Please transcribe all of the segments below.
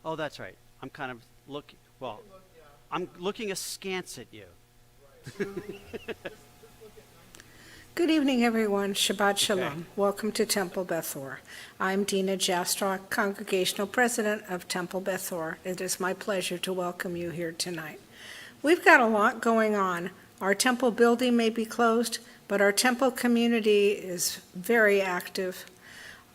Oh, that's right. I'm kind of I'm looking askance at you. Good evening, everyone. Shabbat Shalom. Okay. Welcome to Temple Bethor. I'm Dina Jastrock, Congregational President of Temple Bethor. It is my pleasure to welcome you here tonight. We've got a lot going on. Our temple building may be closed, but our temple community is very active.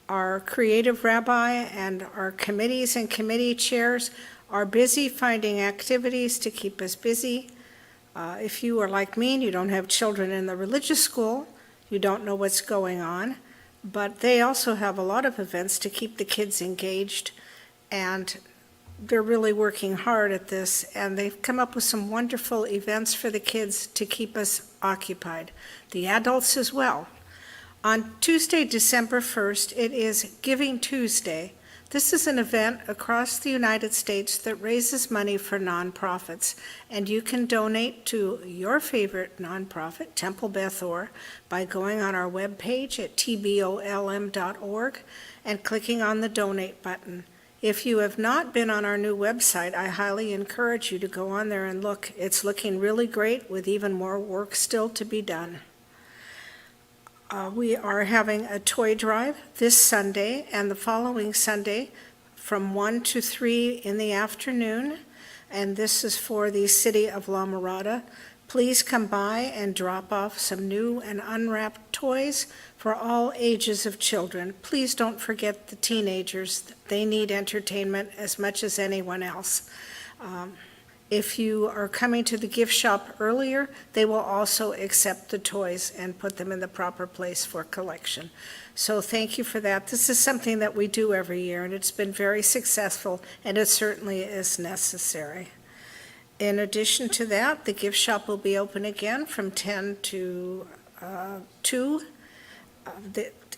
Our creative rabbi and our committees and committee chairs are busy finding activities to keep us busy. If you are like me and you don't have children in the religious school, you don't know what's going on, but they also have a lot of events to keep the kids engaged, and they're really working hard at this, and they've come up with some wonderful events for the kids to keep us occupied, the adults as well. On Tuesday, December 1st, it is Giving Tuesday. This is an event across the United States that raises money for nonprofits, and you can donate to your favorite nonprofit, Temple Bethor, by going on our webpage at tbolm.org and clicking on the donate button. If you have not been on our new website, I highly encourage you to go on there and look. It's looking really great with even more work still to be done. We are having a toy drive this Sunday and the following Sunday from 1 to 3 in the afternoon, and this is for the city of La Mirada. Please come by and drop off some new and unwrapped toys for all ages of children. Please don't forget the teenagers. They need entertainment as much as anyone else. If you are coming to the gift shop earlier, they will also accept the toys and put them in the proper place for collection. So thank you for that. This is something that we do every year, and it's been very successful, and it certainly is necessary. In addition to that, the gift shop will be open again from 10 to 2.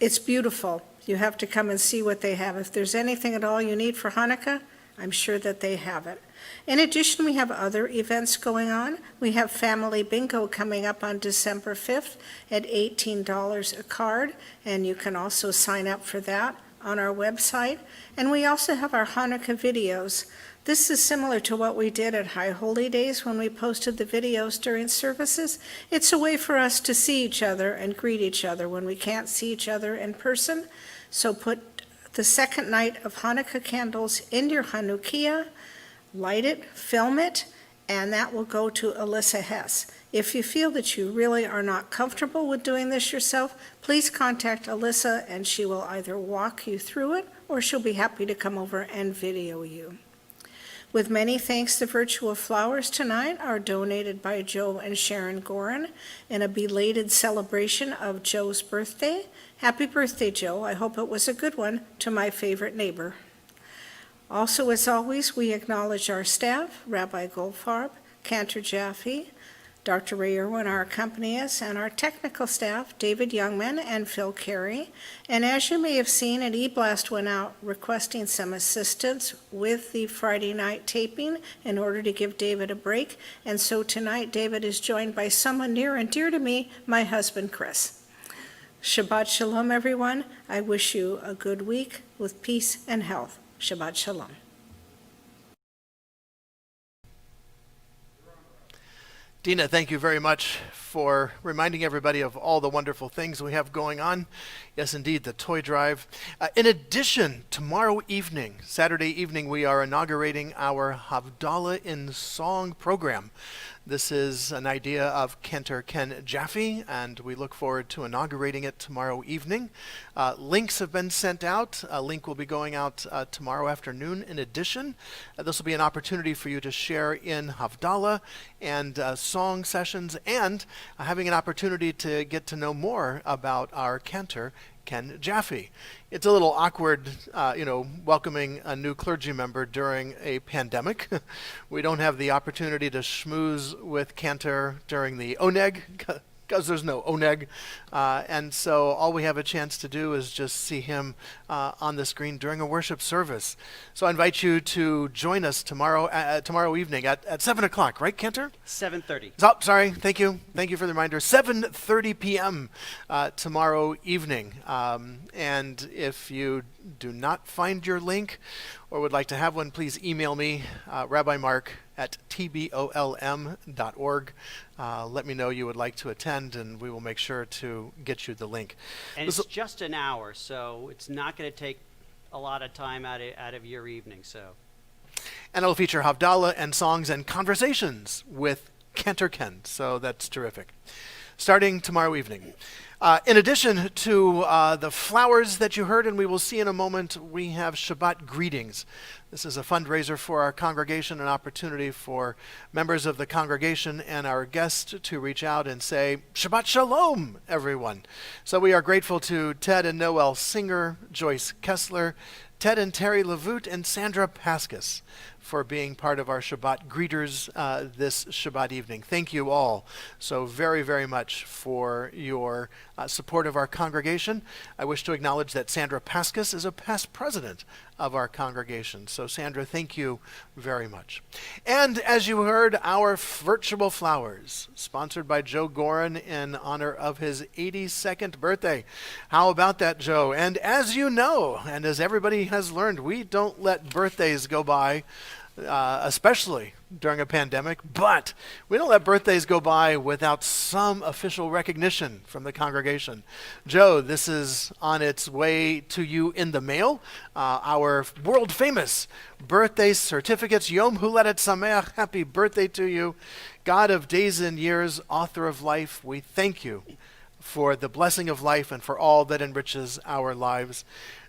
It's beautiful. You have to come and see what they have. If there's anything at all you need for Hanukkah, I'm sure that they have it. In addition, we have other events going on. We have Family Bingo coming up on December 5th at $18 a card, and you can also sign up for that on our website. And we also have our Hanukkah videos. This is similar to what we did at High Holy Days when we posted the videos during services. It's a way for us to see each other and greet each other when we can't see each other in person. So put the second night of Hanukkah candles in your Hanukkah, light it, film it, and that will go to Alyssa Hess. If you feel that you really are not comfortable with doing this yourself, please contact Alyssa and she will either walk you through it or she'll be happy to come over and video you. With many thanks, the virtual flowers tonight are donated by Joe and Sharon Gorin in a belated celebration of Joe's birthday. Happy birthday, Joe. I hope it was a good one to my favorite neighbor. Also, as always, we acknowledge our staff, Rabbi Goldfarb, Cantor Jaffe, Dr. Ray Irwin, our accompany us, and our technical staff, David Youngman and Phil Carey. And as you may have seen, an e-blast went out requesting some assistance with the Friday night taping in order to give David a break. And so tonight, David is joined by someone near and dear to me, my husband, Chris. Shabbat Shalom, everyone. I wish you a good week with peace and health. Shabbat Shalom. Dina, thank you very much for reminding everybody of all the wonderful things we have going on. Yes, indeed, the toy drive. In addition, tomorrow evening, Saturday evening, we are inaugurating our Havdalah in Song program. This is an idea of Cantor Ken Jaffe, and we look forward to inaugurating it tomorrow evening. Links have been sent out. A link will be going out tomorrow afternoon. In addition, this will be an opportunity for you to share in Havdalah and song sessions, and having an opportunity to get to know more about our Cantor Ken Jaffe. It's a little awkward, welcoming a new clergy member during a pandemic. We don't have the opportunity to schmooze with Cantor during the Oneg because there's no oneg. And so all we have a chance to do is just see him on the screen during a worship service. So I invite you to join us tomorrow evening at 7 o'clock, right, Cantor? 7:30. Oh, sorry. Thank you. Thank you for the reminder. 7:30 p.m. Tomorrow evening. And if you do not find your link or would like to have one, please email me, rabbimark@tbolm.org. Let me know you would like to attend, and we will make sure to get you the link. And it's just an hour, so it's not going to take a lot of time out of your evening. So. And it'll feature Havdalah and songs and conversations with Cantor Ken. So that's terrific. Starting tomorrow evening. In addition to the flowers that you heard, and we will see in a moment, we have Shabbat Greetings. This is a fundraiser for our congregation, an opportunity for members of the congregation and our guests to reach out and say, Shabbat Shalom, everyone. So we are grateful to Ted and Noel Singer, Joyce Kessler, Ted and Terry Levoot, and Sandra Paskus for being part of our Shabbat greeters this Shabbat evening. Thank you all so very, very much for your support of our congregation. I wish to acknowledge that Sandra Paskus is a past president of our congregation. So Sandra, thank you very much. And as you heard, our virtual flowers, sponsored by Joe Gorin in honor of his 82nd birthday. How about that, Joe? And as you know, and as everybody has learned, we don't let birthdays go by, especially during a pandemic, but we don't let birthdays go by without some official recognition from the congregation. Joe, this is on its way to you in the mail. Our world famous birthday certificates. Yom Huledet Sameach, happy birthday to you. God of days and years, author of life, we thank you for the blessing of life and for all that enriches our lives.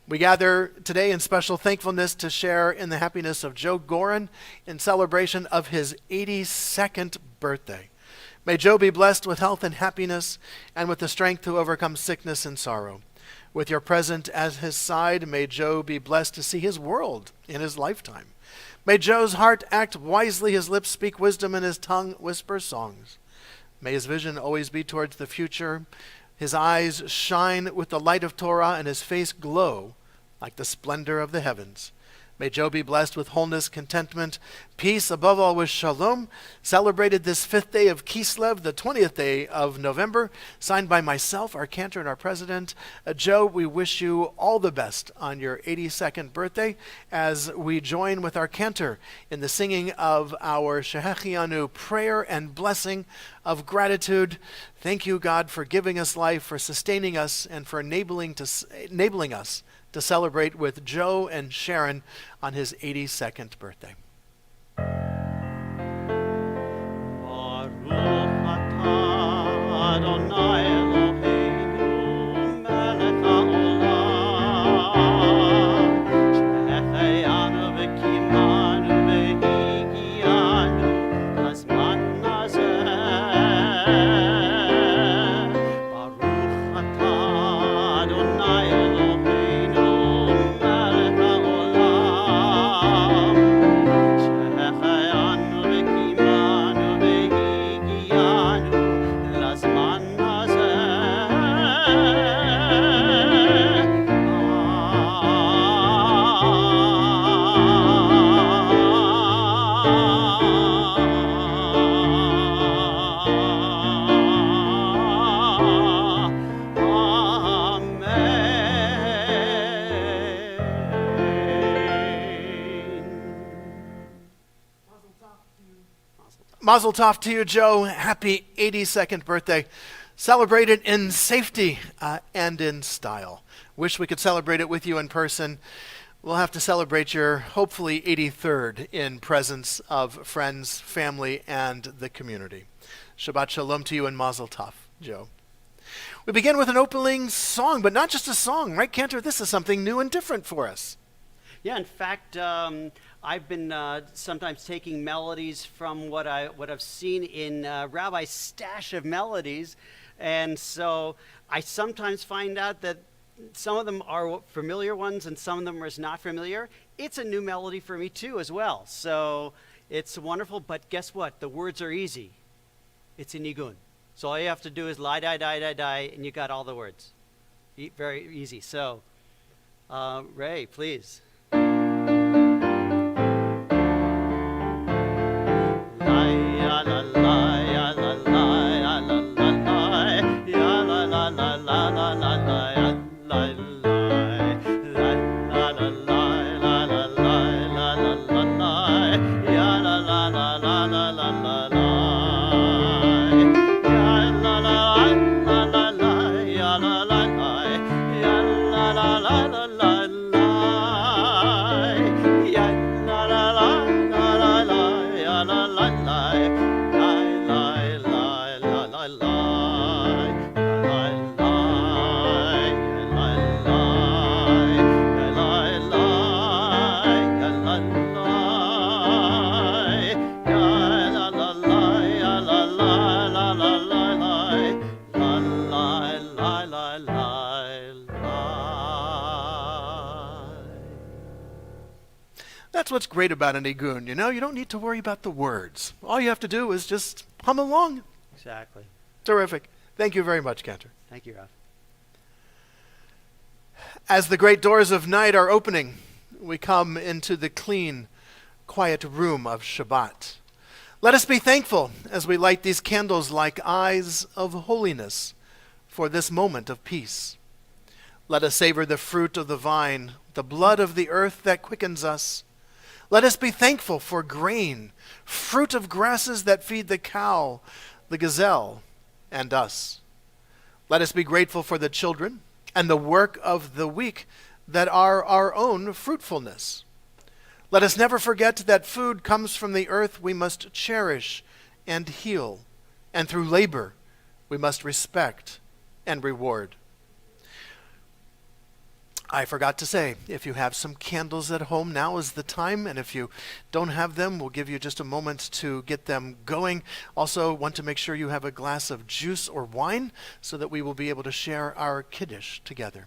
We gather today in special thankfulness to share in the happiness of Joe Gorin in celebration of his 82nd birthday. May Joe be blessed with health and happiness and with the strength to overcome sickness and sorrow. With your present at his side, may Joe be blessed to see his world in his lifetime. May Joe's heart act wisely, his lips speak wisdom, and his tongue whisper songs. May his vision always be towards the future, his eyes shine with the light of Torah, and his face glow like the splendor of the heavens. May Joe be blessed with wholeness, contentment, peace, above all with shalom, celebrated this 5th day of Kislev, the 20th day of November, signed by myself, our Cantor, and our president. Joe, we wish you all the best on your 82nd birthday as we join with our Cantor in the singing of our Shahianu prayer and blessing of gratitude. Thank you, God, for giving us life, for sustaining us, and for enabling us to celebrate with Joe and Sharon on his 82nd birthday. Baruch atah Adonai Eloheinu melech haolam, shehechianu v'kimanu v'higianu lazman hazeh. Baruch atah Adonai Eloheinu melech haolam, shehechianu v'kimanu v'higianu lazman Mazel tov to you, Joe. Happy 82nd birthday. Celebrate it in safety and in style. Wish we could celebrate it with you in person. We'll have to celebrate your hopefully 83rd in presence of friends, family, and the community. Shabbat shalom to you and mazel tov, Joe. We begin with an opening song, but not just a song, right, Cantor? This is something new and different for us. Yeah, in fact, I've been sometimes taking melodies from what I've seen in Rabbi's stash of melodies, and so I sometimes find out that some of them are familiar ones and some of them are not familiar. It's a new melody for me too as well, so it's wonderful. But guess what? The words are easy. It's a nigun. So all you have to do is lie, die, die, die, die, and you got all the words. Very easy. So, Ray, please. That's what's great about a nigun. You know, you don't need to worry about the words. All you have to do is just hum along. Exactly. Terrific. Thank you very much, Cantor. Thank you, Ralph. As the great doors of night are opening, we come into the clean, quiet room of Shabbat. Let us be thankful as we light these candles like eyes of holiness for this moment of peace. Let us savor the fruit of the vine, the blood of the earth that quickens us. Let us be thankful for grain, fruit of grasses that feed the cow, the gazelle, and us. Let us be grateful for the children and the work of the week that are our own fruitfulness. Let us never forget that food comes from the earth we must cherish and heal, and through labor we must respect and reward. I forgot to say, if you have some candles at home, now is the time, and if you don't have them, we'll give you just a moment to get them going. Also, want to make sure you have a glass of juice or wine so that we will be able to share our Kiddush together.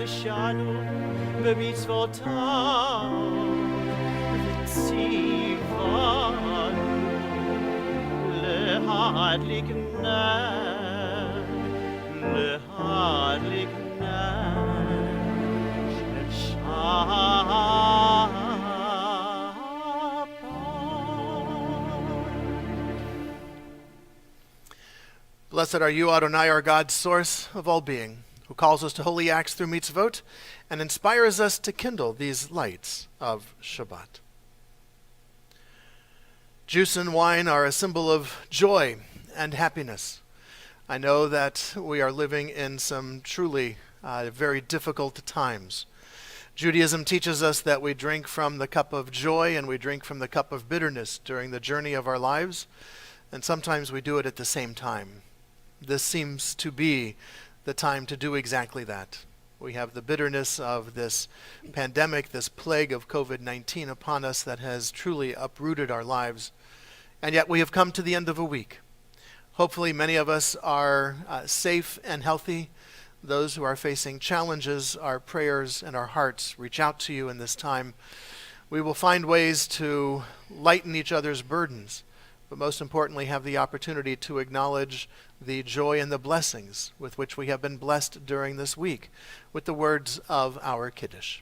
Shahianu b'mitzvotav v'tzivanu lehadlik ner shel Shabbat. Blessed are you, Adonai, our God, source of all being, who calls us to holy acts through mitzvot and inspires us to kindle these lights of Shabbat. Juice and wine are a symbol of joy and happiness. I know that we are living in some truly very difficult times. Judaism teaches us that we drink from the cup of joy and we drink from the cup of bitterness during the journey of our lives, and sometimes we do it at the same time. This seems to be the time to do exactly that. We have the bitterness of this pandemic, this plague of COVID-19 upon us that has truly uprooted our lives, and yet we have come to the end of a week. Hopefully many of us are safe and healthy. Those who are facing challenges, our prayers and our hearts reach out to you in this time. We will find ways to lighten each other's burdens, but most importantly have the opportunity to acknowledge the joy and the blessings with which we have been blessed during this week with the words of our Kiddush.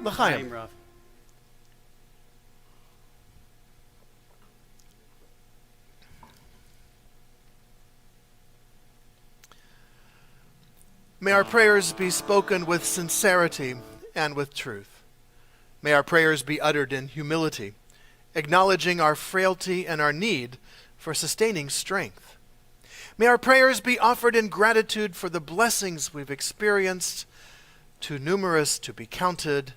L'chaim. Rav. May our prayers be spoken with sincerity and with truth. May our prayers be uttered in humility, acknowledging our frailty and our need for sustaining strength. May our prayers be offered in gratitude for the blessings we've experienced, too numerous to be counted.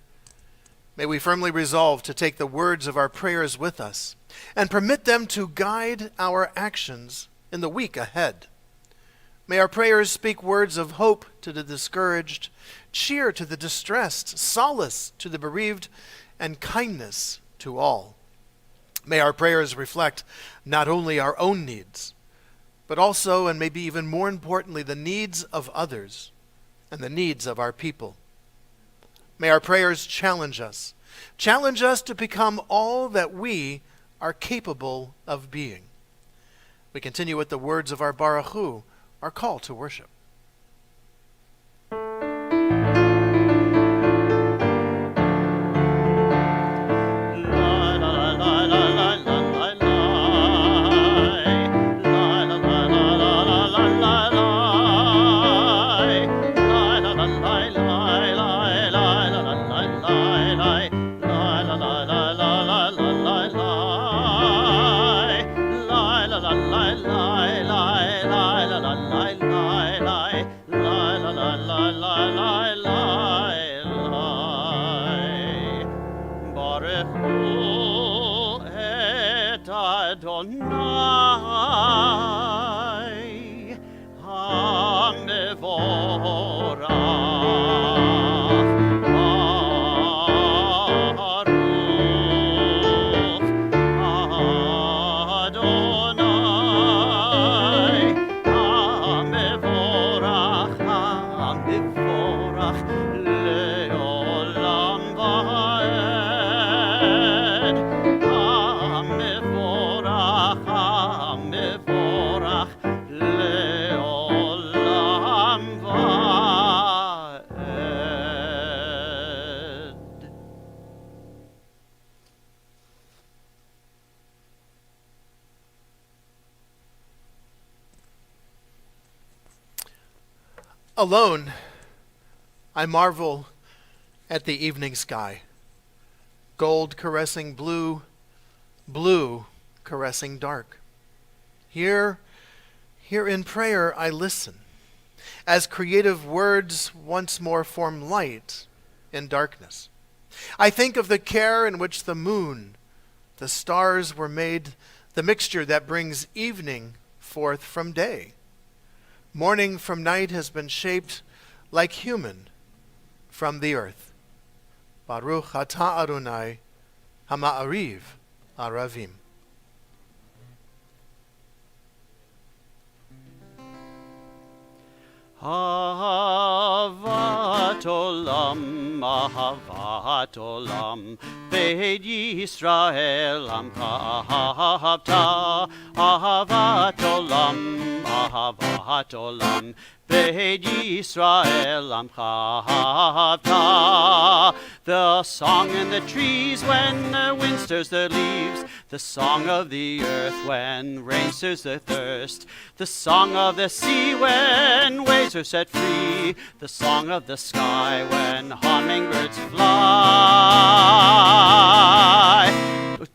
May we firmly resolve to take the words of our prayers with us and permit them to guide our actions in the week ahead. May our prayers speak words of hope to the discouraged, cheer to the distressed, solace to the bereaved, and kindness to all. May our prayers reflect not only our own needs, but also, and maybe even more importantly, the needs of others and the needs of our people. May our prayers challenge us to become all that we are capable of being. We continue with the words of our Baruch Hu, our call to worship. Adonai, HaMevorach, Baruch Adonai, HaMevorach, HaMevorach, Le'olam Va'ed, HaMevorach, HaMevorach, Le'olam Va'ed. Alone, I marvel at the evening sky. Gold caressing blue, blue caressing dark. Here in prayer I listen, as creative words once more form light in darkness. I think of the care in which the moon, the stars were made, the mixture that brings evening forth from day. Morning from night has been shaped like human from the earth. Baruch atah Adonai, Hama'ariv Aravim. Ahavat olam, ahavat olam, Beit Yisrael amcha ahavta. Ahavat olam, Beit Yisrael amcha ahavta. The song in the trees when the wind stirs the leaves, the song of the earth when rain stirs the thirst, the song of the sea when waves are set free, the song of the sky when hummingbirds fly.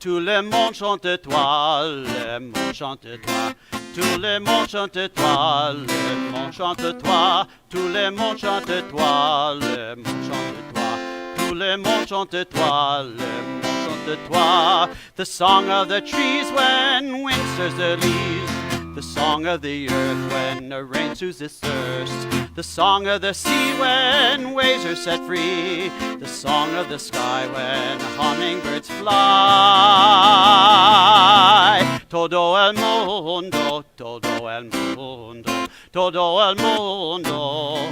Tout le monde chante toi, le monde chante toi. Tout le monde chante toi, le monde chante toi. Tout le monde chante toi, le monde chante toi. Tout le monde chante toi, le monde chante toi. The song of the trees when wind stirs the leaves, the song of the earth when the rain soothes its thirst, the song of the sea when waves are set free, the song of the sky when hummingbirds fly. Todo el mundo, todo el mundo, todo el mundo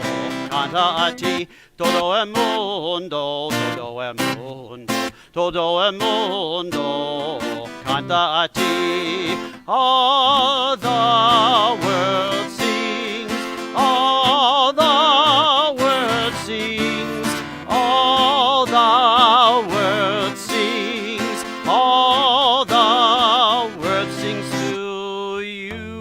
canta a ti. Todo el mundo, todo el mundo, todo el mundo canta a ti. All the world sings, all the world sings, all the world sings, all the world sings to you.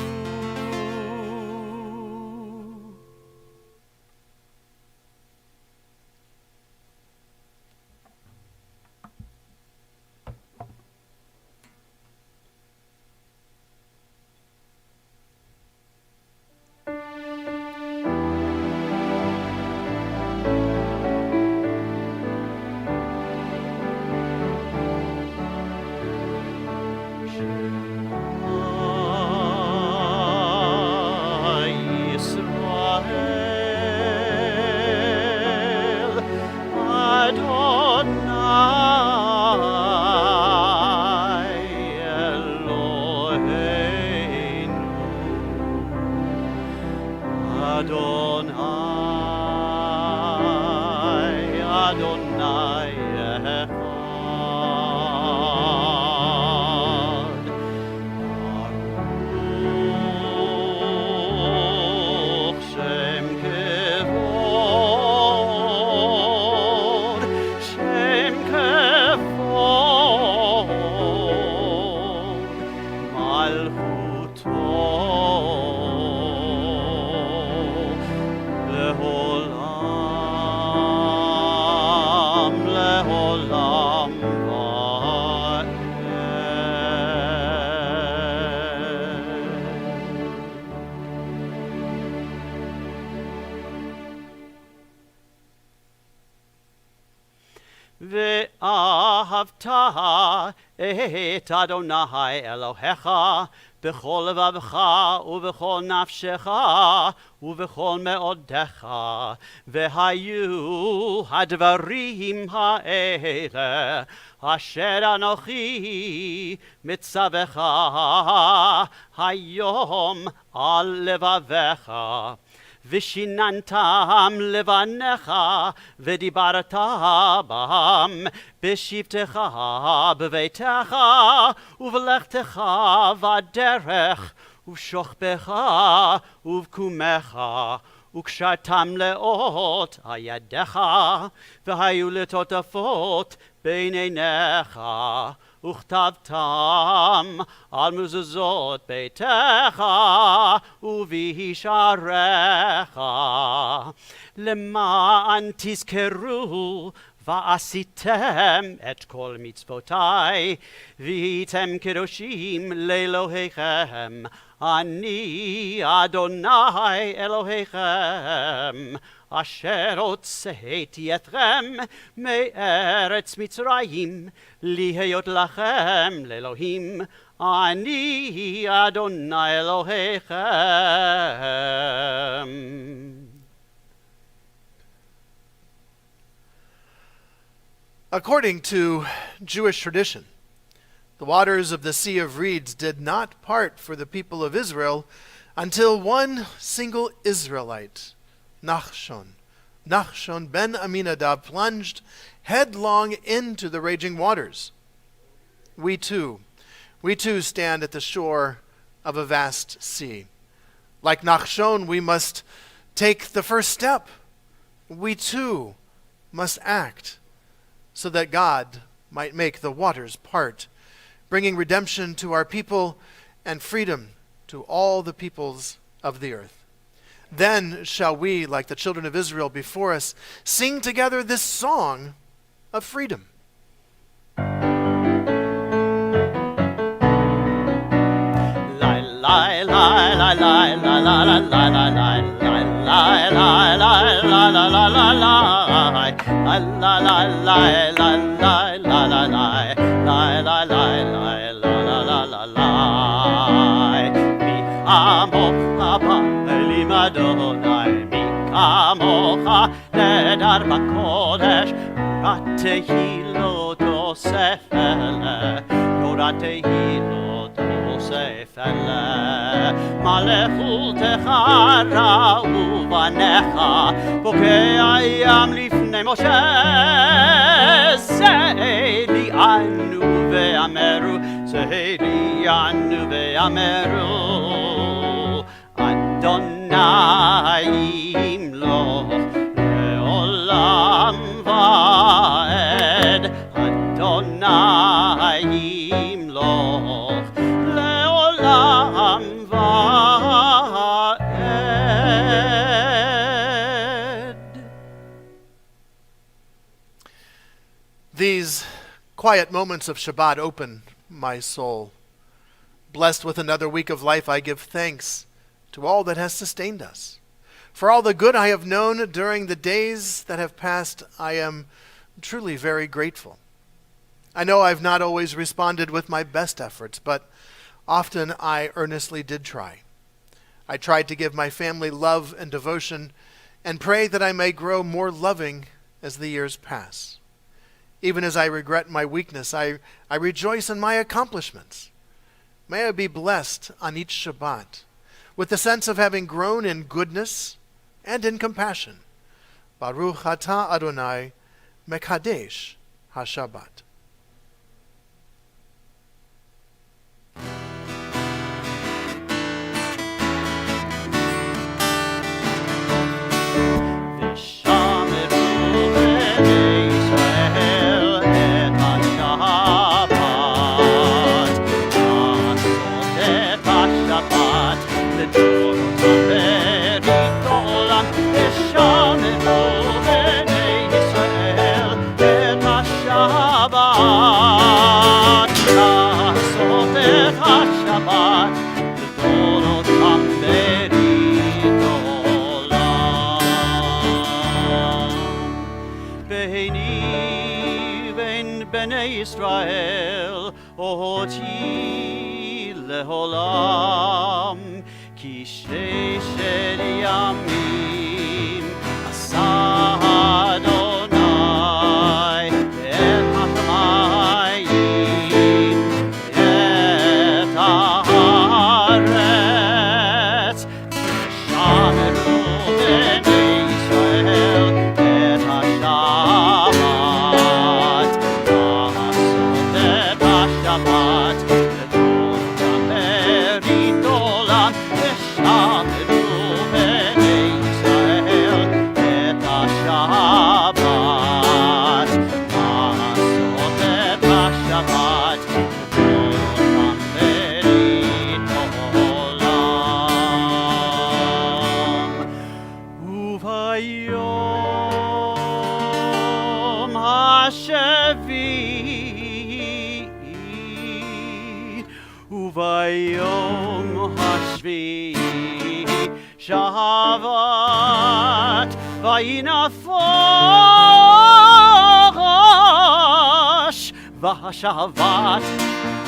Israel, Adonai Eloheinu, Adonai, Adonai Echad. Baruch Shem Kevod, Shem Kevod, Malchuto Leholam, Leholam Va'ed. ואהבת את אדוני אלוהיך בכל לבבך ובכל נפשך ובכל מאודך, והיו הדברים האלה אשר אנוכי מצווך היום על לבביך. ושיננתם לבניך ודיברת בם בשבתך בביתך ובלכתך בדרך ובשוכבך ובקומך וקשרתם לאות על ידיך והיו לטוטפות בין עיניך וכתבתם על מזוזות ביתך ובשעריך למען תזכרו ועשיתם את כל מצוותי והייתם קדושים לאלוהיכם אני אדוני אלוהיכם אשר הוצאתי אתכם מארץ מצרים להיות לכם לאלוהים אני אדוני אלוהיכם. According to Jewish tradition, the waters of the Sea of Reeds did not part for the people of Israel until one single Israelite, Nachshon ben Aminadab, plunged headlong into the raging waters. We too stand at the shore of a vast sea. Like Nachshon, we must take the first step. We too must act. so that God might make the waters part, bringing redemption to our people and freedom to all the peoples of the earth. Then shall we, like the children of Israel before us, sing together this song of freedom. Adonai mi kamocha nedar bakodesh ratehilo tosefele ratehilo tosefele malechutecha ra'u banecha bokei ayam lifnei Moshe seiri anu ve'ameru seiri anu ve'ameru Adonai imloch leolam va'ed Adonai imloch leolam va'ed. These quiet moments of Shabbat open my soul. Blessed with another week of life, I give thanks to all that has sustained us. For all the good I have known during the days that have passed, I am truly very grateful. I know I've not always responded with my best efforts, but often I earnestly did try. I tried to give my family love and devotion and pray that I may grow more loving as the years pass. Even as I regret my weakness, I rejoice in my accomplishments. May I be blessed on each Shabbat with the sense of having grown in goodness and in compassion. Baruch atah Adonai mekadesh haShabbat. Israel oti leholam ki shel yamim asa Adonai et hashamayim et haaretz v'shameru bnei Israel et hashabat Shabbat, Merit olam, v'shameru bnei Israel et hashabbat. Asot et hashabbat, v'otam merit olam. Uvayom hashvi Uvayom hashvi shavat vayinafash v'hashavat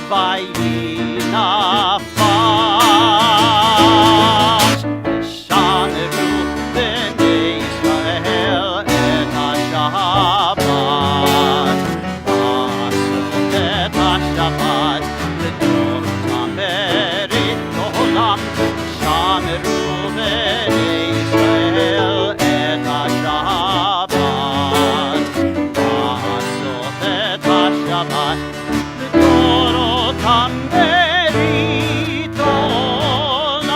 vayinafash v'shameru bnei Israel et hashabat asot et hashabat Shameru bnei Israel et hashabat Asot et hashabat L'dorotam merit olam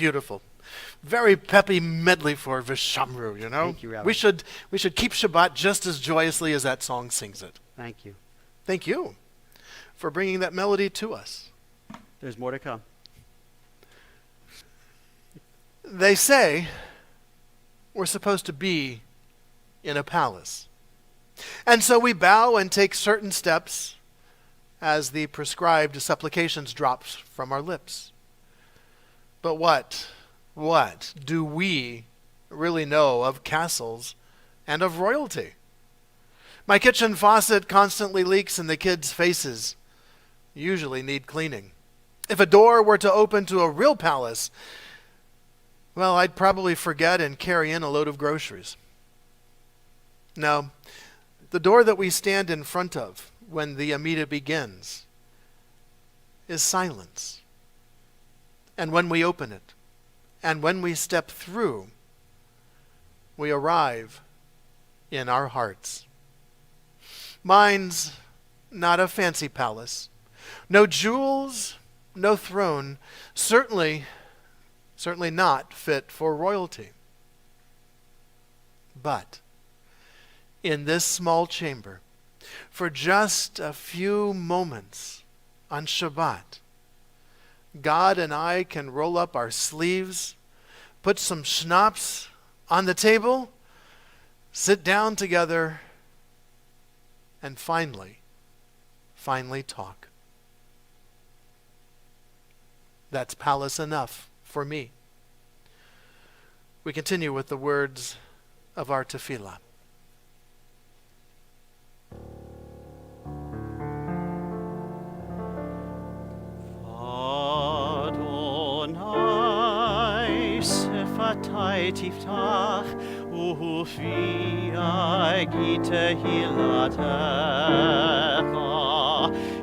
beautiful. Very peppy medley for Vishamru, you know? Thank you, Rabbi. We should keep Shabbat just as joyously as that song sings it. Thank you. Thank you for bringing that melody to us. There's more to come. They say we're supposed to be in a palace. And so we bow and take certain steps as the prescribed supplications drop from our lips. But what do we really know of castles and of royalty? My kitchen faucet constantly leaks and the kids' faces usually need cleaning. If a door were to open to a real palace, well, I'd probably forget and carry in a load of groceries. No, the door that we stand in front of when the Amida begins is silence. And when we open it, and when we step through, we arrive in our hearts. Mine's not a fancy palace. No jewels, no throne, certainly not fit for royalty. But in this small chamber, for just a few moments on Shabbat, God and I can roll up our sleeves, put some schnapps on the table, sit down together, and finally talk. That's palace enough for me. We continue with the words of our tefillah. Adonai sefatai tiftach ufi tehillatcha.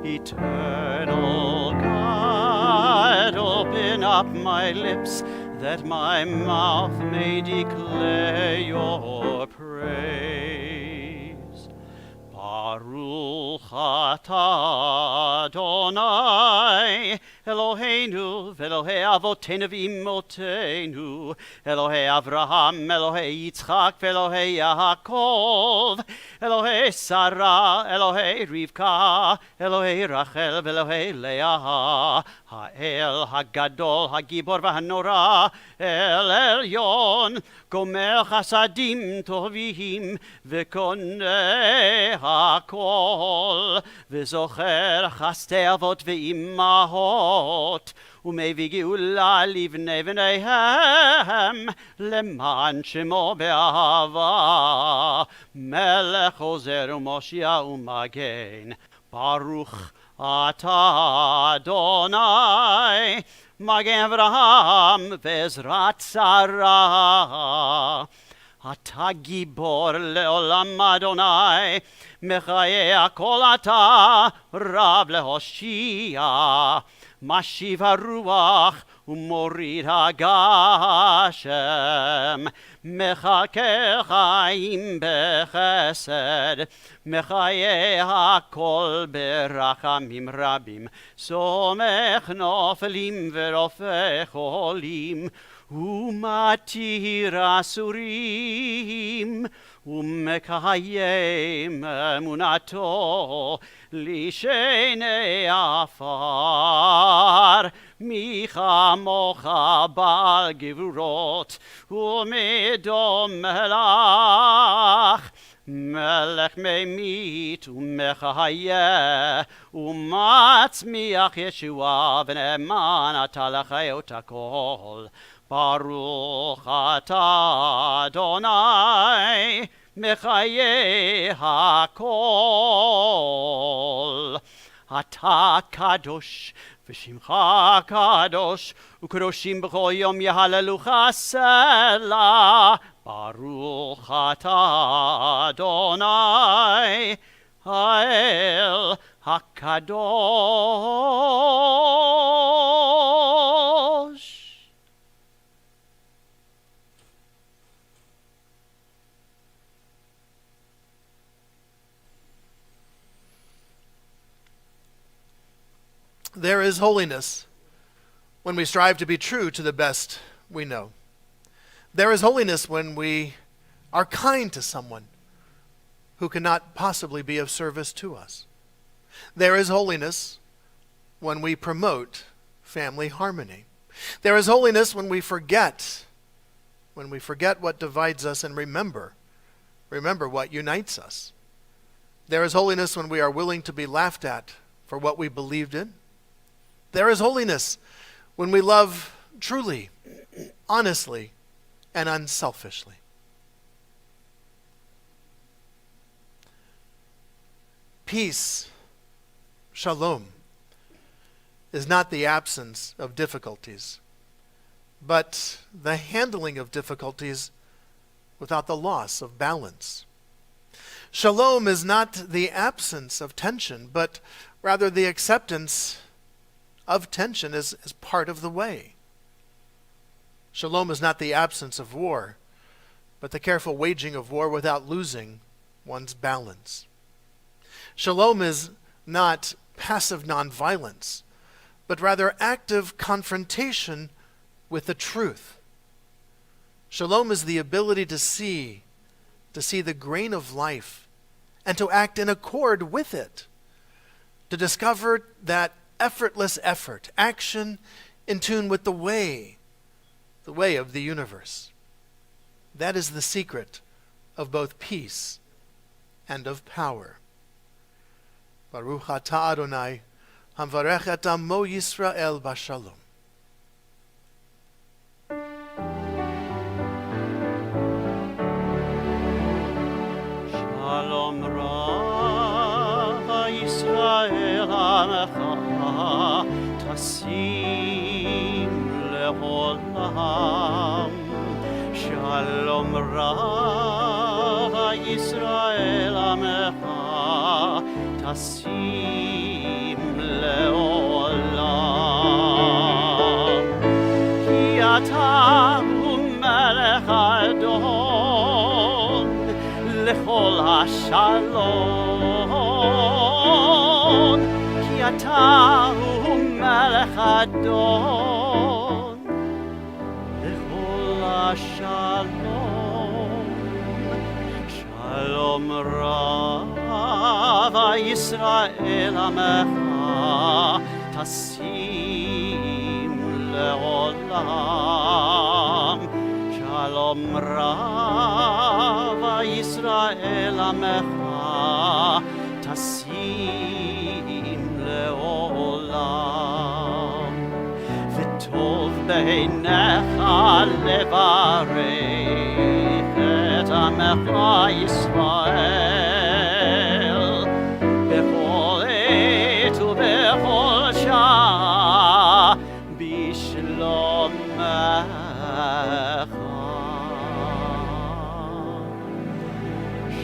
Eternal God, open up my lips that my mouth may declare your praise. Baruch atah Adonai Eloheinu v'Elohei Avotenu v'Imotenu, Elohei Avraham, Elohei Yitzchak v'Elohei Yaakov, Elohei Sarah, Elohei Rivka, Elohei Rachel v'Elohei Leah, Ha'el Hagadol Hagibor v'Hanora, El Elyon, Gomer Chasadim Tovim, v'Koneh Hakol, v'Zocher Chastei Avot v'Imahot, ומביא גאולה לבני בניהם, למען שמו באהבה, מלך עוזר ומושיע ומגן. ברוך אתה אדוני, מגן אברהם ועזרת שרה. אתה גיבור לעולם אדוני, מחיה כל אתה רב להושיע. משיב הרוח ומוריד הגשם, מחכה חיים בחסד, מחיה הכל ברחמים רבים, סומך נופלים ורופא חולים, ומתיר אסורים, ומקיים אמונתו לשני עפר. מי כמוך בעל גבורות ומדום מלך, מלך ממית ומחיה ומצמיח ישועה, ונאמן אתה לחיות הכל. ברוך אתה אדוני מחיה הכל. אתה קדוש ושמך קדוש, וקדושים בכל יום יהללוך סלה. ברוך אתה אדוני האל הקדוש. There is holiness when we strive to be true to the best we know. There is holiness when we are kind to someone who cannot possibly be of service to us. There is holiness when we promote family harmony. There is holiness when we forget what divides us and remember what unites us. There is holiness when we are willing to be laughed at for what we believed in. There is holiness when we love truly, honestly, and unselfishly. Peace, shalom, is not the absence of difficulties, but the handling of difficulties without the loss of balance. Shalom is not the absence of tension, but rather the acceptance of tension as part of the way. Shalom is not the absence of war, but the careful waging of war without losing one's balance. Shalom is not passive nonviolence, but rather active confrontation with the truth. Shalom is the ability to see the grain of life and to act in accord with it, to discover that effortless effort, action in tune with the way of the universe. That is the secret of both peace and of power. Baruch atah Adonai, hamvarech et amo Yisrael bashalom. Shalom Rav Yisrael Amecha Tasim Leolam. Shalom Rav Yisrael Amecha Tasim Leolam. Ki ata umelech Adon lechol hashalom. Ki ata umelech Adon lechol hashalom. Shalom Rav Yisrael Amecha Tasim Leolam. Shalom Rav Yisrael Amecha Tasim Leolam. V'tov beinecha levarech et Amecha Yisrael bechol עת ובכל שעה בשלומך.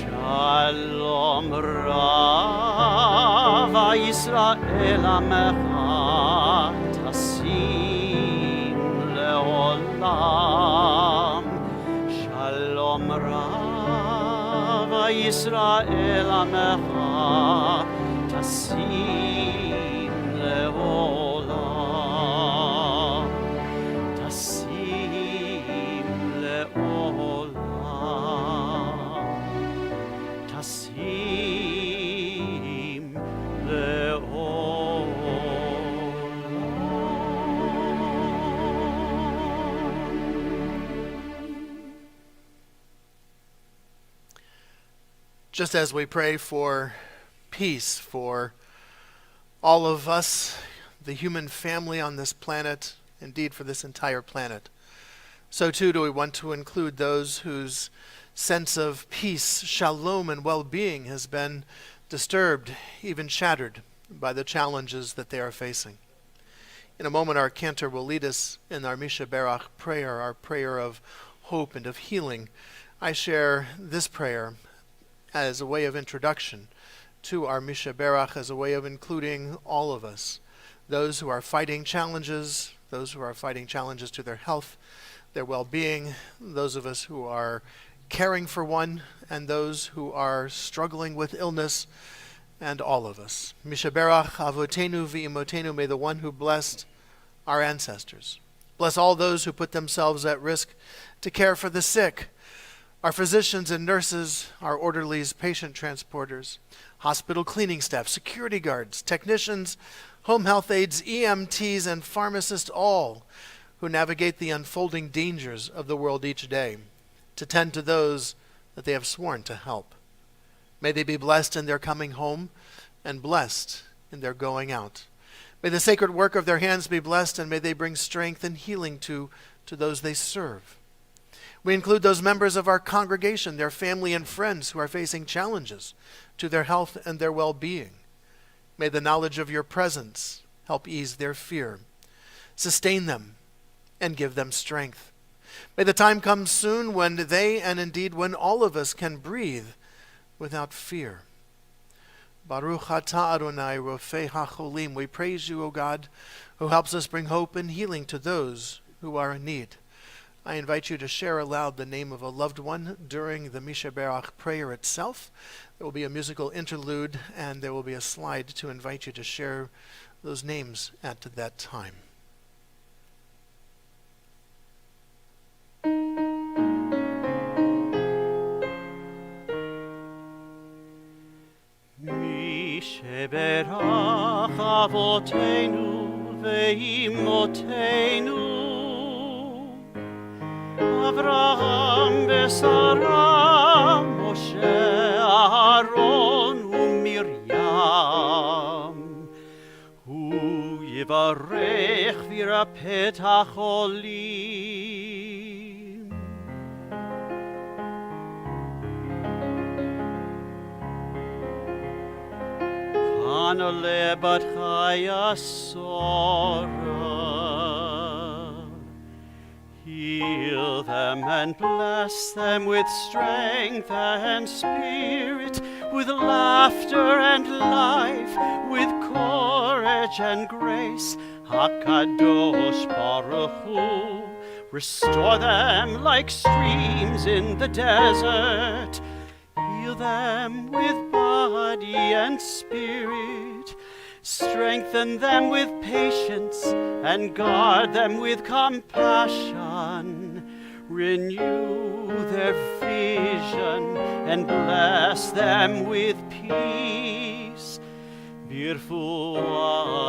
Shalom Rav Yisrael Amecha Tasim Leolam. Shalom Rav Yisrael Amecha Tasim Leolam. Tasim Leolam. Tasim Leolam. Just as we pray for peace for all of us, the human family on this planet, indeed for this entire planet, so too do we want to include those whose sense of peace, shalom, and well-being has been disturbed, even shattered, by the challenges that they are facing. In a moment, our Cantor will lead us in our Misha Berach prayer, our prayer of hope and of healing. I share this prayer as a way of introduction to our Misha Berach, as a way of including all of us, those who are fighting challenges, those who are fighting challenges to their health, their well-being, those of us who are caring for one, and those who are struggling with illness, and all of us. Misha Berach Avotenu v'Imotenu, may the one who blessed our ancestors. Bless all those who put themselves at risk to care for the sick, our physicians and nurses, our orderlies, patient transporters, hospital cleaning staff, security guards, technicians, home health aides, EMTs, and pharmacists, all who navigate the unfolding dangers of the world each day to tend to those that they have sworn to help. May they be blessed in their coming home and blessed in their going out. May the sacred work of their hands be blessed, and may they bring strength and healing to those they serve. We include those members of our congregation, their family and friends who are facing challenges to their health and their well-being. May the knowledge of your presence help ease their fear, sustain them, and give them strength. May the time come soon when they, and indeed when all of us, can breathe without fear. Baruch atah Adonai Rofei HaCholim. We praise you, O God, who helps us bring hope and healing to those who are in need. I invite you to share aloud the name of a loved one during the Misha Berach prayer itself. There will be a musical interlude, and there will be a slide to invite you to share those names at that time. Sheberach Avotenu ve'imotenu Avraham veSarah Moshe Aaron uMiriam Hu yivarech v'yirapeh hacholim Hanale bat chaya Sora. Heal them and bless them with strength and spirit, with laughter and life, with courage and grace. HaKadosh Baruch Hu, restore them like streams in the desert. Heal them with body and spirit. Strengthen them with patience and guard them with compassion. Renew their vision and bless them with peace. Birfu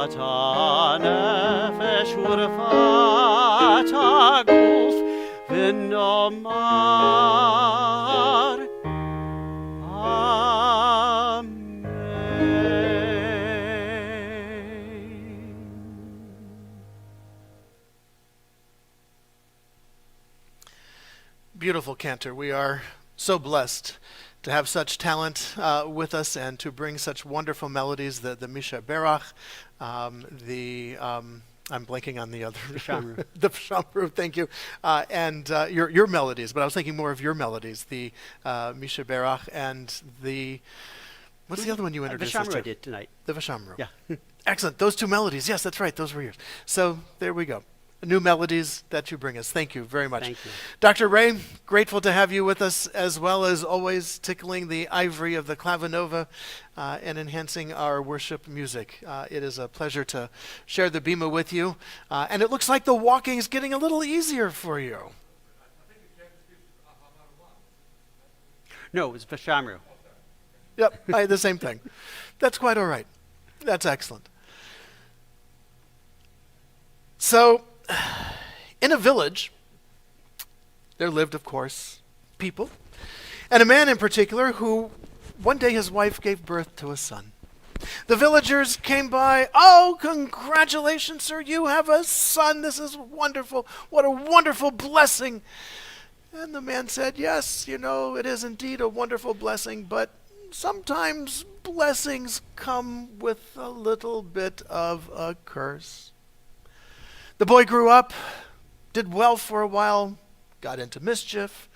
ata nefesh urfat aguf v'nomar Beautiful Cantor. We are so blessed to have such talent with us and to bring such wonderful melodies. The Misha Berach, I'm blanking on the other. Shamru. The Shamru, thank you. And your melodies, but I was thinking more of your melodies. The Misha Berach and the, what's the other one you introduced us Vashamru to? I did tonight. The Vashamru. Yeah. Excellent. Those two melodies. Yes, that's right. Those were yours. So there we go. New melodies that you bring us. Thank you very much. Thank you. Dr. Ray, grateful to have you with us, as well as always tickling the ivory of the clavinova and enhancing our worship music. It is a pleasure to share the bima with you. And it looks like the walking is getting a little easier for you. No, it was Vashamru. Yep, I had the same thing. That's quite all right. That's excellent. So, in a village, there lived, of course, people, and a man in particular who one day his wife gave birth to a son. The villagers came by. Oh, congratulations, sir, you have a son. This is wonderful. What a wonderful blessing. And the man said, yes, it is indeed a wonderful blessing, but sometimes blessings come with a little bit of a curse. The boy grew up, did well for a while, got into mischief,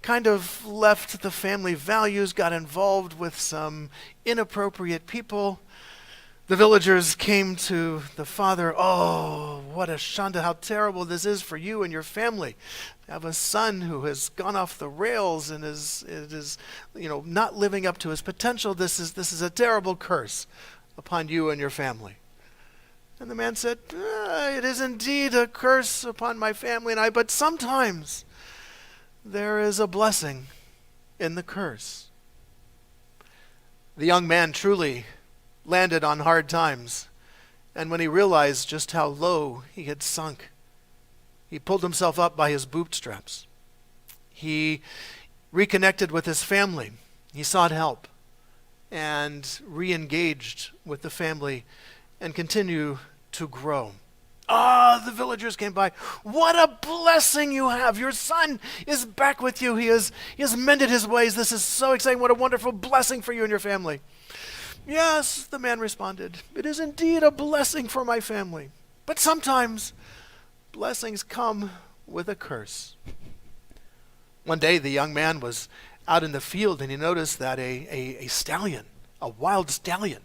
kind of left the family values, got involved with some inappropriate people. The villagers came to the father. Oh, what a shanda, how terrible this is for you and your family. You have a son who has gone off the rails and is not living up to his potential. This is a terrible curse upon you and your family. And the man said, it is indeed a curse upon my family and I, but sometimes there is a blessing in the curse. The young man truly landed on hard times, and when he realized just how low he had sunk, he pulled himself up by his bootstraps. He reconnected with his family. He sought help and re-engaged with the family and continued to grow. The villagers came by. What a blessing you have. Your son is back with you. He has mended his ways. This is so exciting. What a wonderful blessing for you and your family. Yes, the man responded. It is indeed a blessing for my family. But sometimes blessings come with a curse. One day the young man was out in the field and he noticed that a stallion, a wild stallion,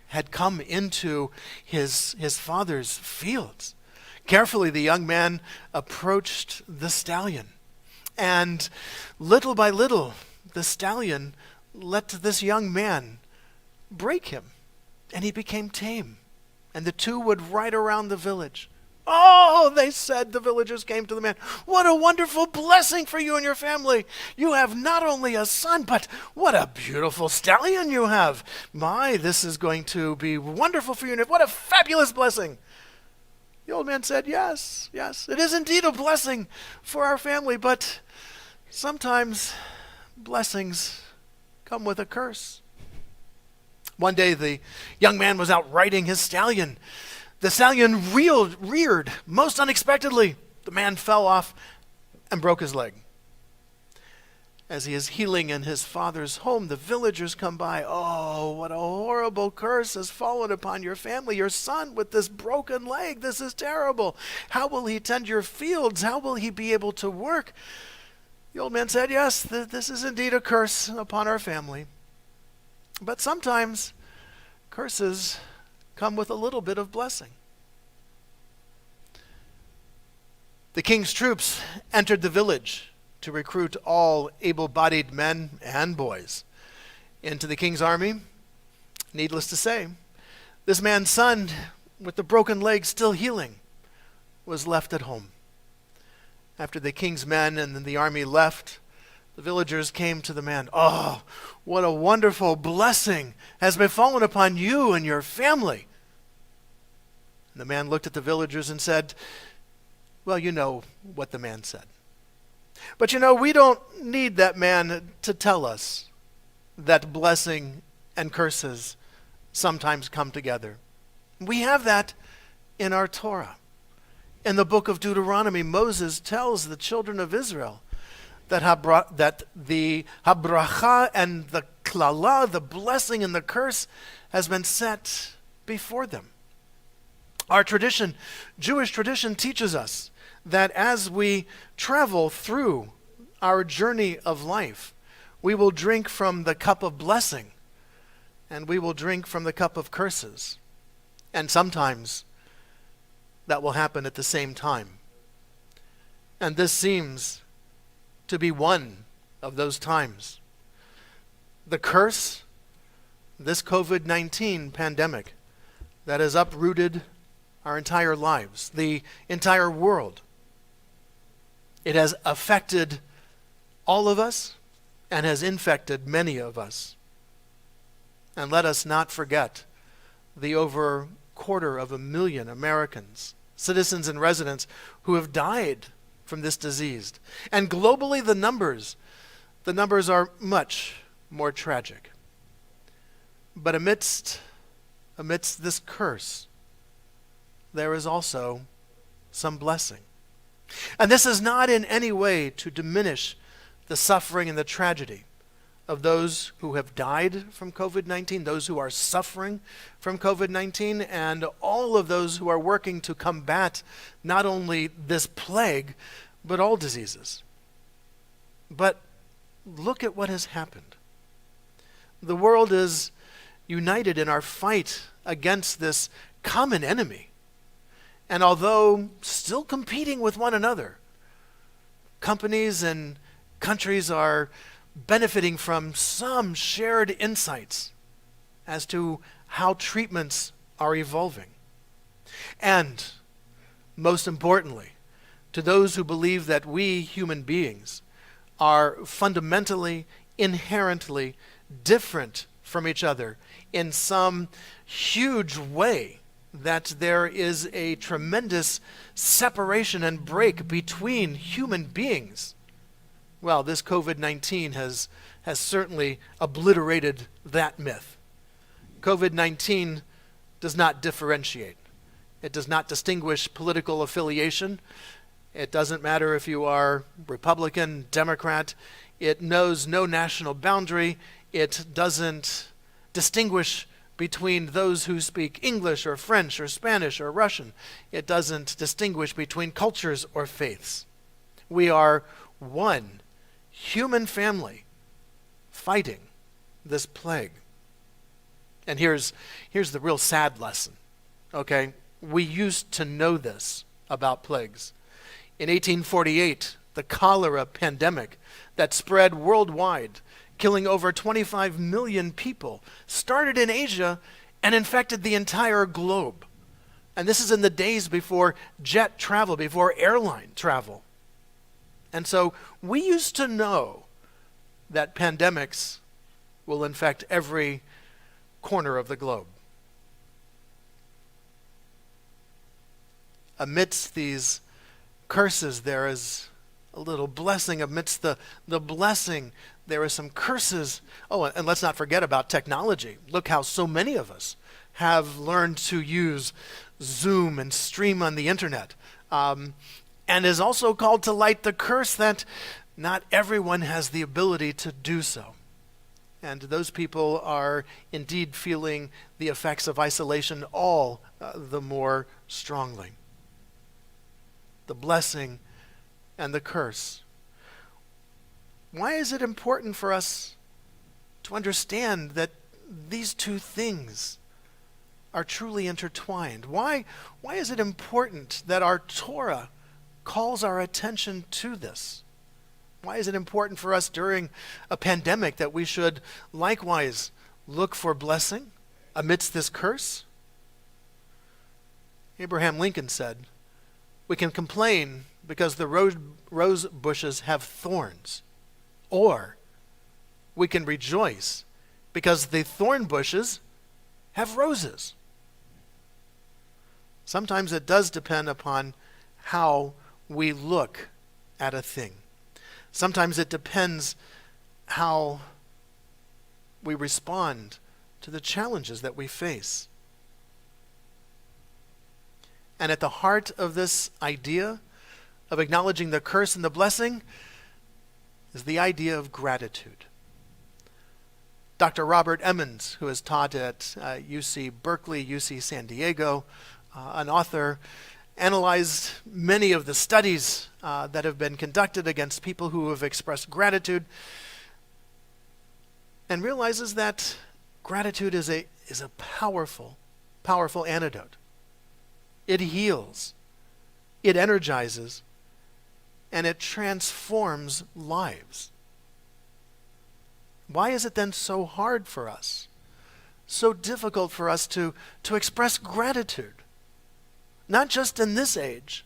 had come into his father's fields. Carefully, the young man approached the stallion, and little by little, the stallion let this young man break him, and he became tame, and the two would ride around the village. Oh, they said, the villagers came to the man, what a wonderful blessing for you and your family. You have not only a son, but what a beautiful stallion you have. My, this is going to be wonderful for you. What a fabulous blessing. The old man said, yes, it is indeed a blessing for our family, but sometimes blessings come with a curse. One day the young man was out riding his stallion. The stallion reared most unexpectedly. The man fell off and broke his leg. As he is healing in his father's home, the villagers come by. Oh, what a horrible curse has fallen upon your family. Your son with this broken leg. This is terrible. How will he tend your fields? How will he be able to work? The old man said, yes, this is indeed a curse upon our family. But sometimes curses come with a little bit of blessing. The king's troops entered the village to recruit all able-bodied men and boys into the king's army. Needless to say, this man's son, with the broken leg still healing, was left at home. After the king's men and the army left, the villagers came to the man. Oh, what a wonderful blessing has befallen upon you and your family. And the man looked at the villagers and said, well, you know what the man said. But we don't need that man to tell us that blessing and curses sometimes come together. We have that in our Torah. In the book of Deuteronomy, Moses tells the children of Israel that the habracha and the klala, the blessing and the curse, has been set before them. Our tradition, Jewish tradition, teaches us that as we travel through our journey of life, we will drink from the cup of blessing and we will drink from the cup of curses. And sometimes that will happen at the same time. And this seems to be one of those times. The curse, this COVID-19 pandemic that has uprooted our entire lives, the entire world. It has affected all of us and has infected many of us. And let us not forget the over 250,000 Americans, citizens and residents, who have died from this disease. And globally, the numbers are much more tragic. But amidst this curse, there is also some blessing. And this is not in any way to diminish the suffering and the tragedy of those who have died from COVID-19, those who are suffering from COVID-19, and all of those who are working to combat not only this plague, but all diseases. But look at what has happened. The world is united in our fight against this common enemy. And although still competing with one another, companies and countries are benefiting from some shared insights as to how treatments are evolving. And, most importantly, to those who believe that we human beings are fundamentally, inherently different from each other in some huge way, that there is a tremendous separation and break between human beings. Well, this COVID-19 has certainly obliterated that myth. COVID-19 does not differentiate. It does not distinguish political affiliation. It doesn't matter if you are Republican, Democrat. It knows no national boundary. It doesn't distinguish between those who speak English or French or Spanish or Russian. It doesn't distinguish between cultures or faiths. We are one human family fighting this plague. And here's the real sad lesson, okay? We used to know this about plagues. In 1848, the cholera pandemic that spread worldwide, killing over 25 million people, started in Asia and infected the entire globe. And this is in the days before jet travel, before airline travel. And so we used to know that pandemics will infect every corner of the globe. Amidst these curses, there is a little blessing. Amidst the blessing, there are some curses. Oh, and let's not forget about technology. Look how so many of us have learned to use Zoom and stream on the internet. And is also called to light the curse that not everyone has the ability to do so. And those people are indeed feeling the effects of isolation all the more strongly. The blessing and the curse. Why is it important for us to understand that these two things are truly intertwined? Why is it important that our Torah calls our attention to this? Why is it important for us during a pandemic that we should likewise look for blessing amidst this curse? Abraham Lincoln said, "We can complain because the rose bushes have thorns, or we can rejoice because the thorn bushes have roses." Sometimes it does depend upon how we look at a thing. Sometimes it depends how we respond to the challenges that we face. And at the heart of this idea of acknowledging the curse and the blessing is the idea of gratitude. Dr. Robert Emmons, who has taught at UC Berkeley, UC San Diego, an author, analyzed many of the studies that have been conducted against people who have expressed gratitude, and realizes that gratitude is a powerful, powerful antidote. It heals, it energizes, and it transforms lives. Why is it then so hard for us, so difficult for us to express gratitude? Not just in this age.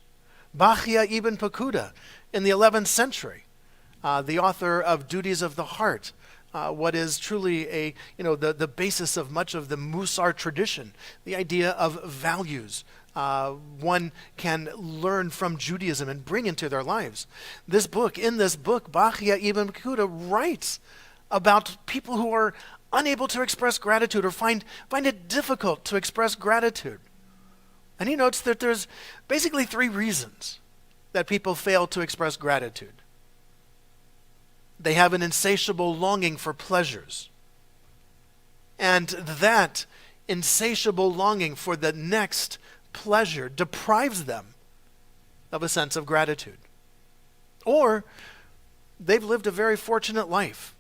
Bachya ibn Pakuda in the 11th century, the author of Duties of the Heart, what is truly the basis of much of the Musar tradition, the idea of values one can learn from Judaism and bring into their lives. In this book, Bachya ibn Pakuda writes about people who are unable to express gratitude or find it difficult to express gratitude. And he notes that there's basically 3 reasons that people fail to express gratitude. They have an insatiable longing for pleasures. And that insatiable longing for the next pleasure deprives them of a sense of gratitude. Or they've lived a very fortunate life.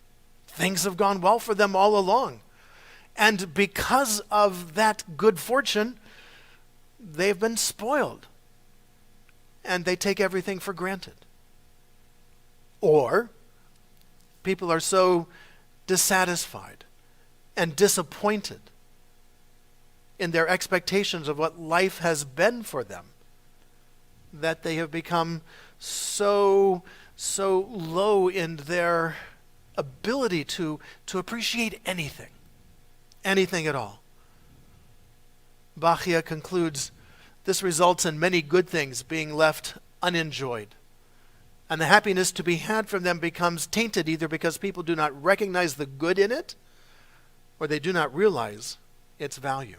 Things have gone well for them all along. And because of that good fortune, they've been spoiled, and they take everything for granted. Or people are so dissatisfied and disappointed in their expectations of what life has been for them, that they have become so low in their ability to appreciate anything at all. Bachia concludes, this results in many good things being left unenjoyed. And the happiness to be had from them becomes tainted either because people do not recognize the good in it or they do not realize its value.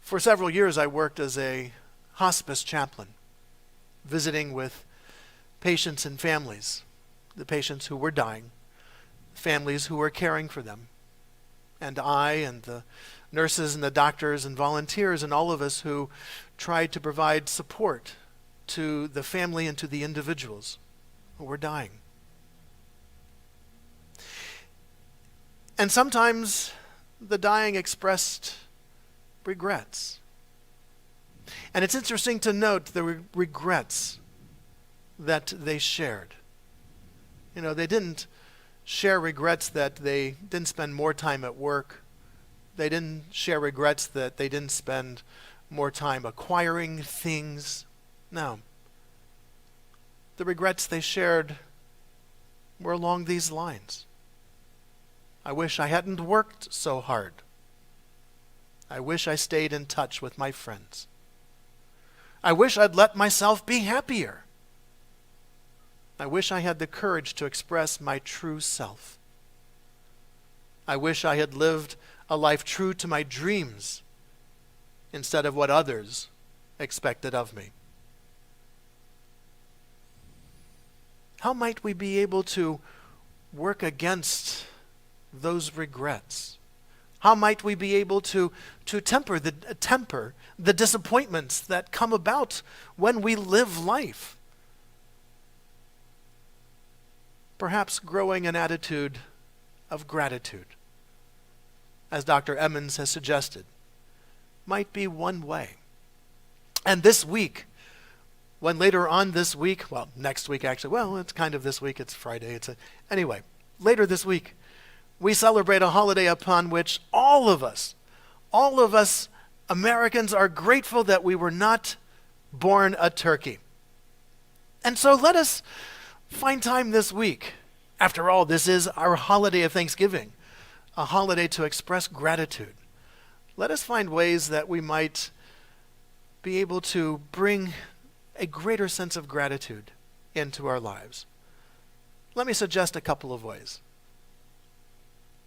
For several years, I worked as a hospice chaplain, visiting with patients and families, the patients who were dying, families who were caring for them. And I and the nurses and the doctors and volunteers and all of us who tried to provide support to the family and to the individuals who were dying. And sometimes the dying expressed regrets. And it's interesting to note the regrets that they shared. You know, they didn't share regrets that they didn't spend more time at work. They didn't share regrets that they didn't spend more time acquiring things. No. The regrets they shared were along these lines. I wish I hadn't worked so hard. I wish I stayed in touch with my friends. I wish I'd let myself be happier. I wish I had the courage to express my true self. I wish I had lived a life true to my dreams instead of what others expected of me. How might we be able to work against those regrets? How might we be able to temper the disappointments that come about when we live life? Perhaps growing an attitude of gratitude, as Dr. Emmons has suggested, might be one way. And this week, when later on this week, well, next week actually, well, it's kind of this week, it's Friday, anyway, later this week, we celebrate a holiday upon which all of us Americans are grateful that we were not born a turkey. And so let us find time this week. After all, this is our holiday of Thanksgiving, a holiday to express gratitude. Let us find ways that we might be able to bring a greater sense of gratitude into our lives. Let me suggest a couple of ways.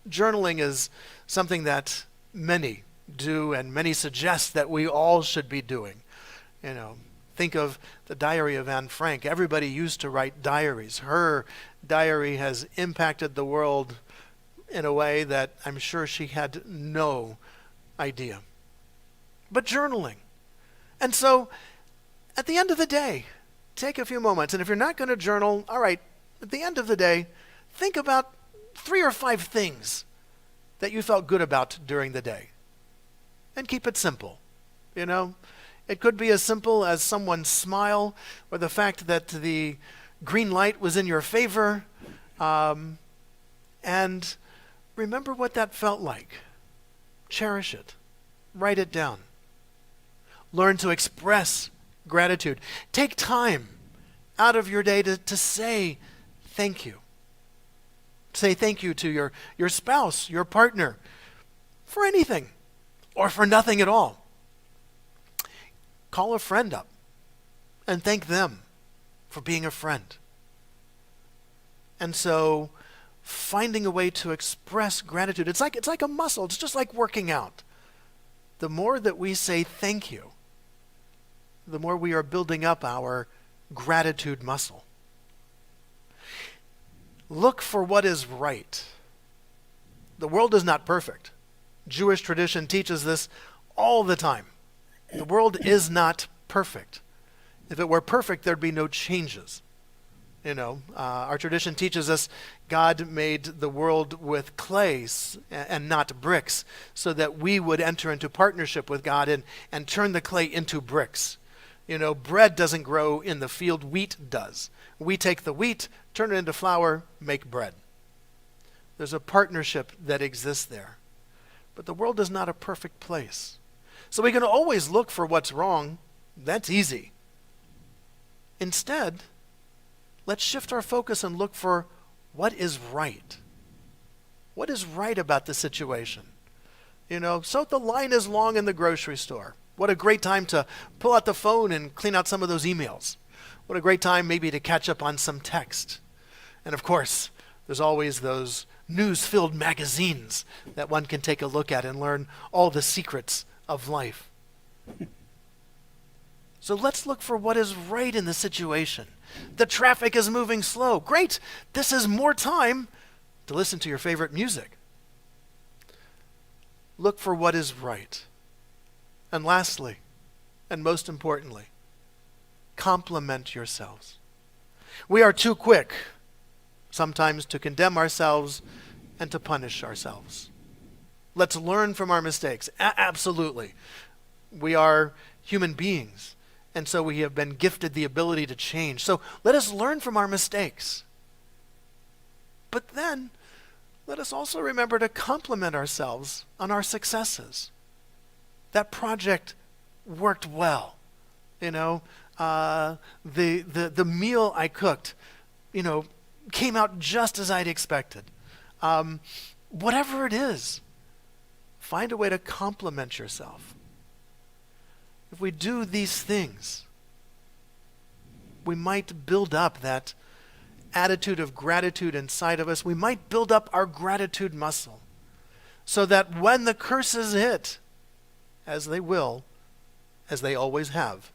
Journaling is something that many do and many suggest that we all should be doing. You know, think of the diary of Anne Frank. Everybody used to write diaries. Her diary has impacted the world in a way that I'm sure she had no idea. But journaling. And so, at the end of the day, take a few moments. And if you're not going to journal, all right, at the end of the day, think about 3 or 5 things that you felt good about during the day. And keep it simple. You know, it could be as simple as someone's smile or the fact that the green light was in your favor. And remember what that felt like. Cherish it. Write it down. Learn to express gratitude. Take time out of your day to say thank you. Say thank you to your spouse, your partner, for anything or for nothing at all. Call a friend up and thank them for being a friend. And so finding a way to express gratitude, it's like a muscle. It's just like working out. The more that we say thank you, the more we are building up our gratitude muscle. Look for what is right. The world is not perfect. Jewish tradition teaches this all the time. The world is not perfect. If it were perfect, there'd be no changes. You know, our tradition teaches us God made the world with clay and not bricks so that we would enter into partnership with God and turn the clay into bricks. You know, bread doesn't grow in the field, wheat does. We take the wheat, turn it into flour, make bread. There's a partnership that exists there. But the world is not a perfect place. So we can always look for what's wrong. That's easy. Instead, let's shift our focus and look for what is right. What is right about the situation? So the line is long in the grocery store. What a great time to pull out the phone and clean out some of those emails. What a great time maybe to catch up on some text. And of course, there's always those news-filled magazines that one can take a look at and learn all the secrets of life. So let's look for what is right in the situation. The traffic is moving slow. Great! This is more time to listen to your favorite music. Look for what is right. And lastly, and most importantly, compliment yourselves. We are too quick sometimes to condemn ourselves and to punish ourselves. Let's learn from our mistakes. Absolutely. We are human beings, and so we have been gifted the ability to change. So let us learn from our mistakes. But then, let us also remember to compliment ourselves on our successes. That project worked well. The meal I cooked, came out just as I'd expected. Whatever it is, find a way to compliment yourself. If we do these things, we might build up that attitude of gratitude inside of us. We might build up our gratitude muscle so that when the curses hit, as they will, as they always have,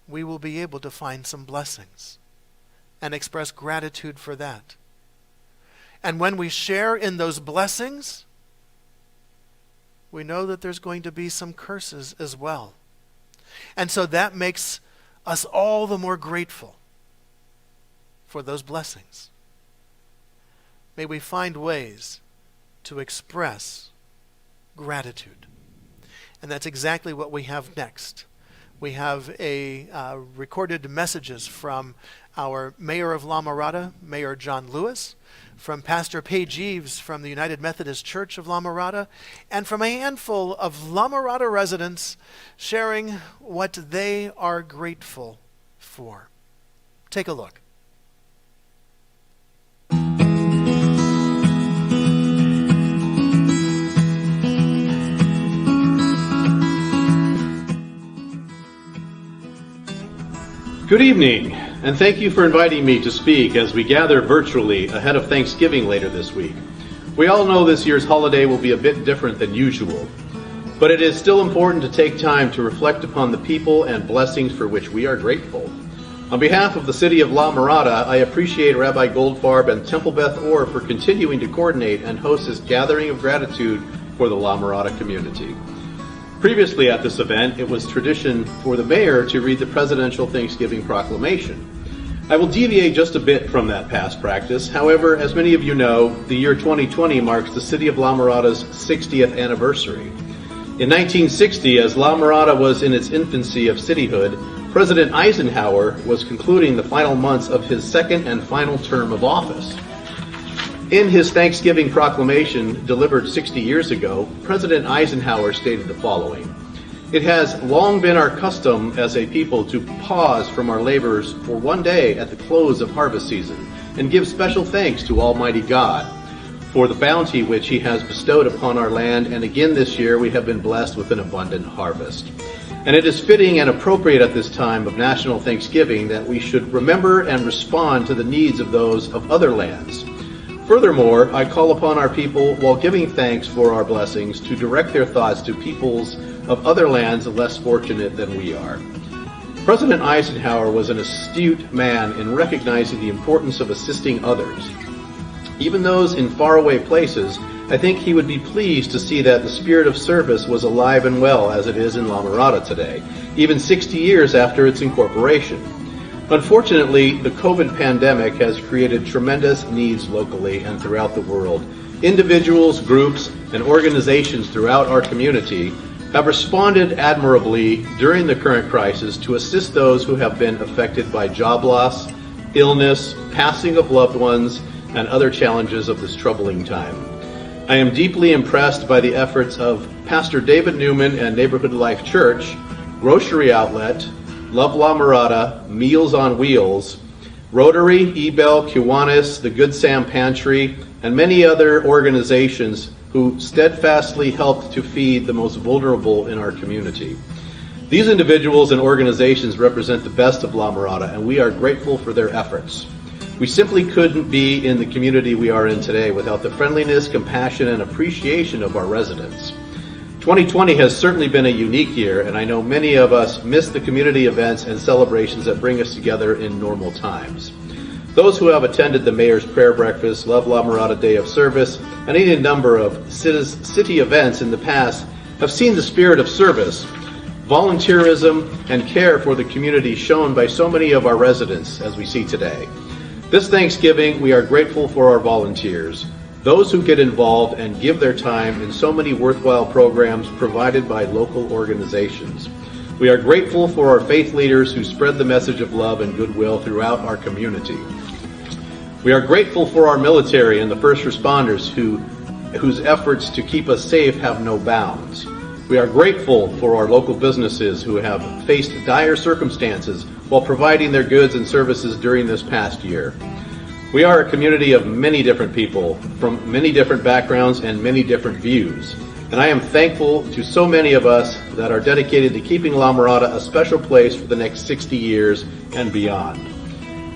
we will be able to find some blessings and express gratitude for that. And when we share in those blessings, we know that there's going to be some curses as well. And so that makes us all the more grateful for those blessings. May we find ways to express gratitude. And that's exactly what we have next. We have recorded messages from our mayor of La Mirada, Mayor John Lewis, from Pastor Paige Eves from the United Methodist Church of La Mirada, and from a handful of La Mirada residents sharing what they are grateful for. Take a look. Good evening, and thank you for inviting me to speak as we gather virtually ahead of Thanksgiving later this week. We all know this year's holiday will be a bit different than usual, but it is still important to take time to reflect upon the people and blessings for which we are grateful. On behalf of the city of La Mirada, I appreciate Rabbi Goldfarb and Temple Beth Orr for continuing to coordinate and host this gathering of gratitude for the La Mirada community. Previously at this event, it was tradition for the mayor to read the presidential Thanksgiving proclamation. I will deviate just a bit from that past practice. However, as many of you know, the year 2020 marks the city of La Mirada's 60th anniversary. In 1960, as La Mirada was in its infancy of cityhood, President Eisenhower was concluding the final months of his second and final term of office. In his Thanksgiving proclamation delivered 60 years ago, President Eisenhower stated the following: "It has long been our custom as a people to pause from our labors for one day at the close of harvest season and give special thanks to Almighty God for the bounty which He has bestowed upon our land, and again this year we have been blessed with an abundant harvest. And it is fitting and appropriate at this time of National Thanksgiving that we should remember and respond to the needs of those of other lands. Furthermore, I call upon our people, while giving thanks for our blessings, to direct their thoughts to peoples of other lands less fortunate than we are." President Eisenhower was an astute man in recognizing the importance of assisting others, even those in faraway places. I think he would be pleased to see that the spirit of service was alive and well as it is in La Mirada today, even 60 years after its incorporation. Unfortunately, the COVID pandemic has created tremendous needs locally and throughout the world. Individuals, groups, and organizations throughout our community have responded admirably during the current crisis to assist those who have been affected by job loss, illness, passing of loved ones, and other challenges of this troubling time. I am deeply impressed by the efforts of Pastor David Newman and Neighborhood Life Church, Grocery Outlet, Love La Mirada, Meals on Wheels, Rotary, Ebel, Kiwanis, the Good Sam Pantry, and many other organizations who steadfastly helped to feed the most vulnerable in our community. These individuals and organizations represent the best of La Mirada, and we are grateful for their efforts. We simply couldn't be in the community we are in today without the friendliness, compassion, and appreciation of our residents. 2020 has certainly been a unique year, and I know many of us miss the community events and celebrations that bring us together in normal times. Those who have attended the Mayor's Prayer Breakfast, Love La Mirada Day of Service, and any number of city events in the past have seen the spirit of service, volunteerism, and care for the community shown by so many of our residents as we see today. This Thanksgiving, we are grateful for our volunteers, those who get involved and give their time in so many worthwhile programs provided by local organizations. We are grateful for our faith leaders who spread the message of love and goodwill throughout our community. We are grateful for our military and the first responders whose efforts to keep us safe have no bounds. We are grateful for our local businesses who have faced dire circumstances while providing their goods and services during this past year. We are a community of many different people from many different backgrounds and many different views. And I am thankful to so many of us that are dedicated to keeping La Mirada a special place for the next 60 years and beyond.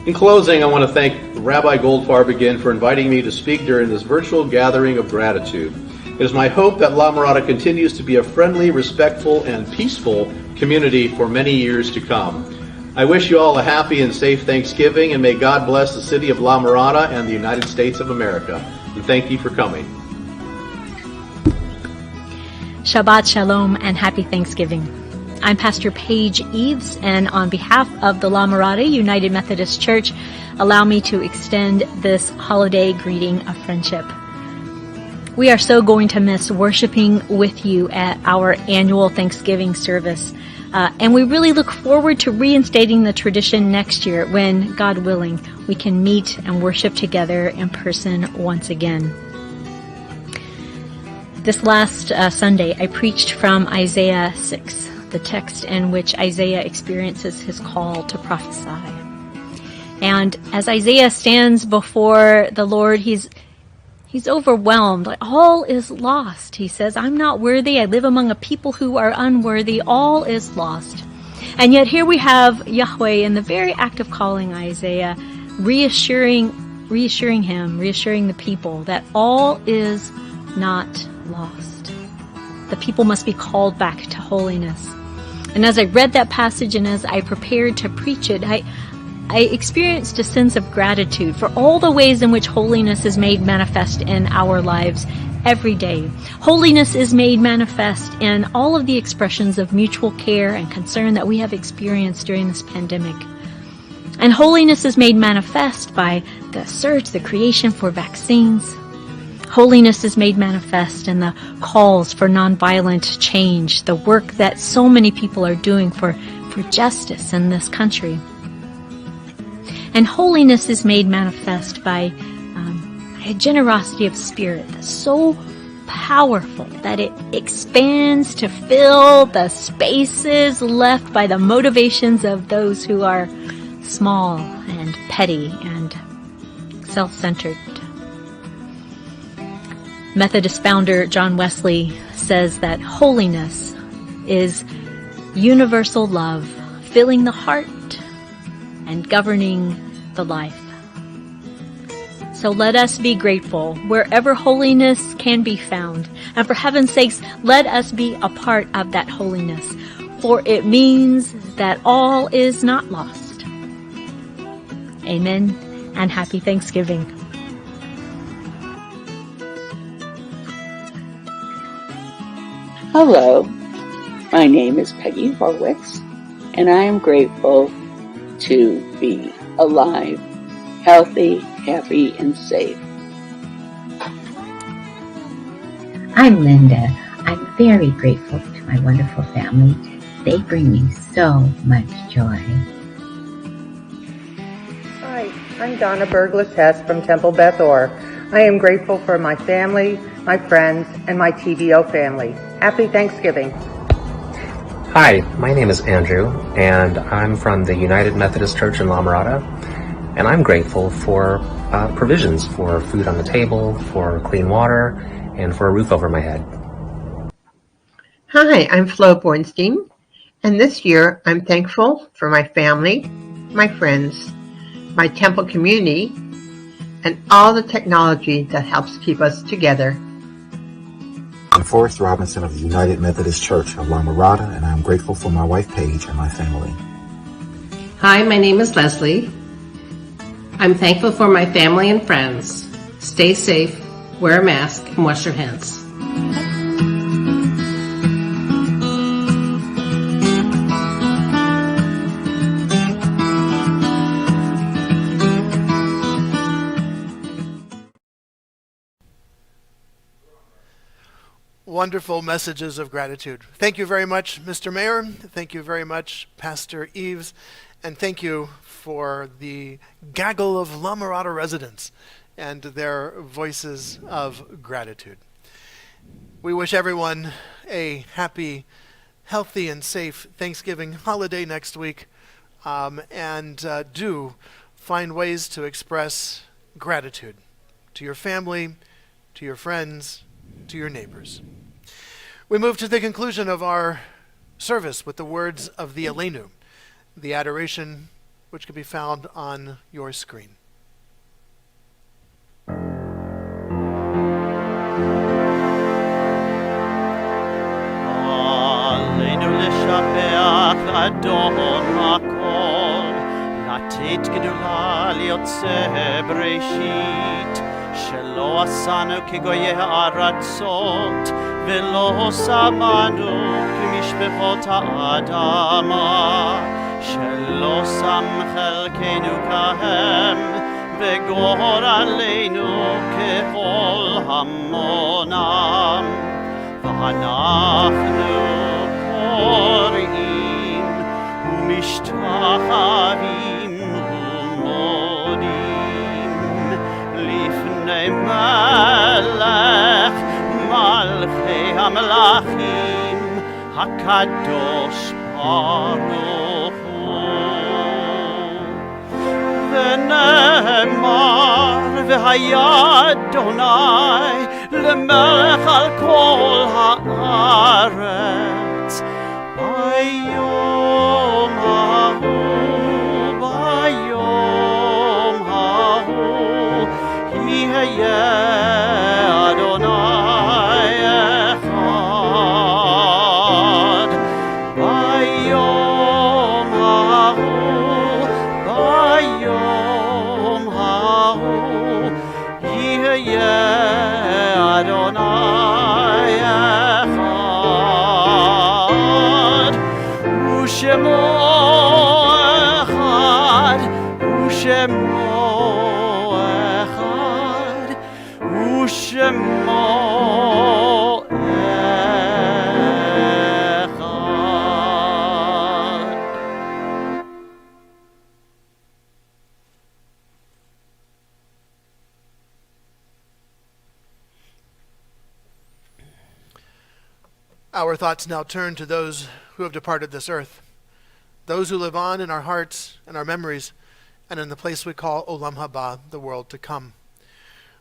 In closing, I want to thank Rabbi Goldfarb again for inviting me to speak during this virtual gathering of gratitude. It is my hope that La Mirada continues to be a friendly, respectful, and peaceful community for many years to come. I wish you all a happy and safe Thanksgiving, and may God bless the city of La Mirada and the United States of America. And thank you for coming. Shabbat Shalom and Happy Thanksgiving. I'm Pastor Paige Eves, and on behalf of the La Mirada United Methodist Church, allow me to extend this holiday greeting of friendship. We are so going to miss worshiping with you at our annual Thanksgiving service. And we really look forward to reinstating the tradition next year when, God willing, we can meet and worship together in person once again. This last Sunday, I preached from Isaiah 6, the text in which Isaiah experiences his call to prophesy. And as Isaiah stands before the Lord, he's overwhelmed. Like, all is lost. He says, I'm not worthy. I live among a people who are unworthy. All is lost. And yet here we have Yahweh in the very act of calling Isaiah, reassuring the people that all is not lost. The people must be called back to holiness. And as I read that passage and as I prepared to preach it, I experienced a sense of gratitude for all the ways in which holiness is made manifest in our lives every day. Holiness is made manifest in all of the expressions of mutual care and concern that we have experienced during this pandemic. And holiness is made manifest by the search, the creation for vaccines. Holiness is made manifest in the calls for nonviolent change, the work that so many people are doing for justice in this country. And holiness is made manifest by a generosity of spirit that's so powerful that it expands to fill the spaces left by the motivations of those who are small and petty and self-centered. Methodist founder John Wesley says that holiness is universal love, filling the heart and governing the life. So let us be grateful wherever holiness can be found. And for heaven's sakes, let us be a part of that holiness, for it means that all is not lost. Amen and happy Thanksgiving. Hello, my name is Peggy Horwitz, and I am grateful to be alive, healthy, happy, and safe. I'm Linda. I'm very grateful to my wonderful family. They bring me so much joy. Hi, I'm Donna Berglas-Hess from Temple Beth Or. I am grateful for my family, my friends, and my TBO family. Happy Thanksgiving. Hi, my name is Andrew, and I'm from the United Methodist Church in La Mirada, and I'm grateful for provisions for food on the table, for clean water, and for a roof over my head. Hi, I'm Flo Bornstein, and this year I'm thankful for my family, my friends, my temple community, and all the technology that helps keep us together. I'm Forrest Robinson of the United Methodist Church of La Mirada, and I'm grateful for my wife Paige and my family. Hi, my name is Leslie. I'm thankful for my family and friends. Stay safe, wear a mask, and wash your hands. Wonderful messages of gratitude. Thank you very much, Mr. Mayor. Thank you very much, Pastor Eves. And thank you for the gaggle of La Mirada residents and their voices of gratitude. We wish everyone a happy, healthy, and safe Thanksgiving holiday next week. Do find ways to express gratitude to your family, to your friends, to your neighbors. We move to the conclusion of our service with the words of the Aleinu, the adoration which can be found on your screen. Aleinu לשבח אדון הכל, לתת גדולה ליוצא בראשית, שלא עשנו כגויי הארצות, ולא שמנו כמשפחות האדמה, שלא שם חלקנו כהם, וגורלנו ככל המונם. ואנחנו קוראים ומשתחווים ומודים לפני מלך מלכי המלכים הקדוש ברוך הוא. ונאמר והיה אדוני למלך על כל הארץ ביום ההוא יהיה אדוני אחד. ביום ההוא יהיה אדוני אחד. ושמו אחד, ושמו אחד, ושמו אחד. Our thoughts now turn to those who have departed this earth, those who live on in our hearts and our memories, and in the place we call Olam Haba, the world to come.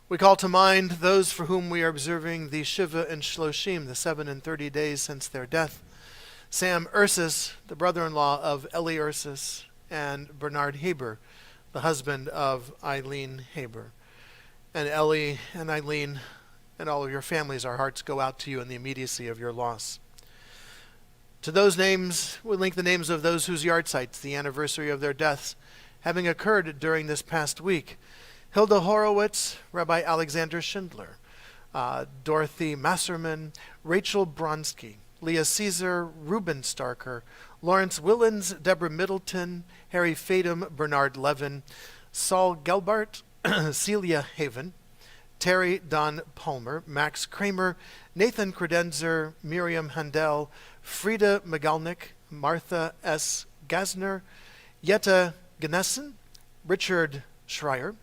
We call to mind those for whom we are observing the Shiva and Shloshim, the 7 and 30 days since their death. Sam Ursus, the brother-in-law of Eli Ursus, and Bernard Haber, the husband of Eileen Haber. And Eli and Eileen and all of your families, our hearts go out to you in the immediacy of your loss. To those names, we link the names of those whose yahrzeits, the anniversary of their deaths, having occurred during this past week. Hilda Horowitz, Rabbi Alexander Schindler, Dorothy Masserman, Rachel Bronsky, Leah Caesar, Reuben Starker, Lawrence Willens, Deborah Middleton, Harry Fadum, Bernard Levin, Saul Gelbart, Celia Haven, Terry Don Palmer, Max Kramer, Nathan Credenzer, Miriam Handel, Frida Magalnik, Martha S. Gasner, Jetta Gnessen, Richard Schreier,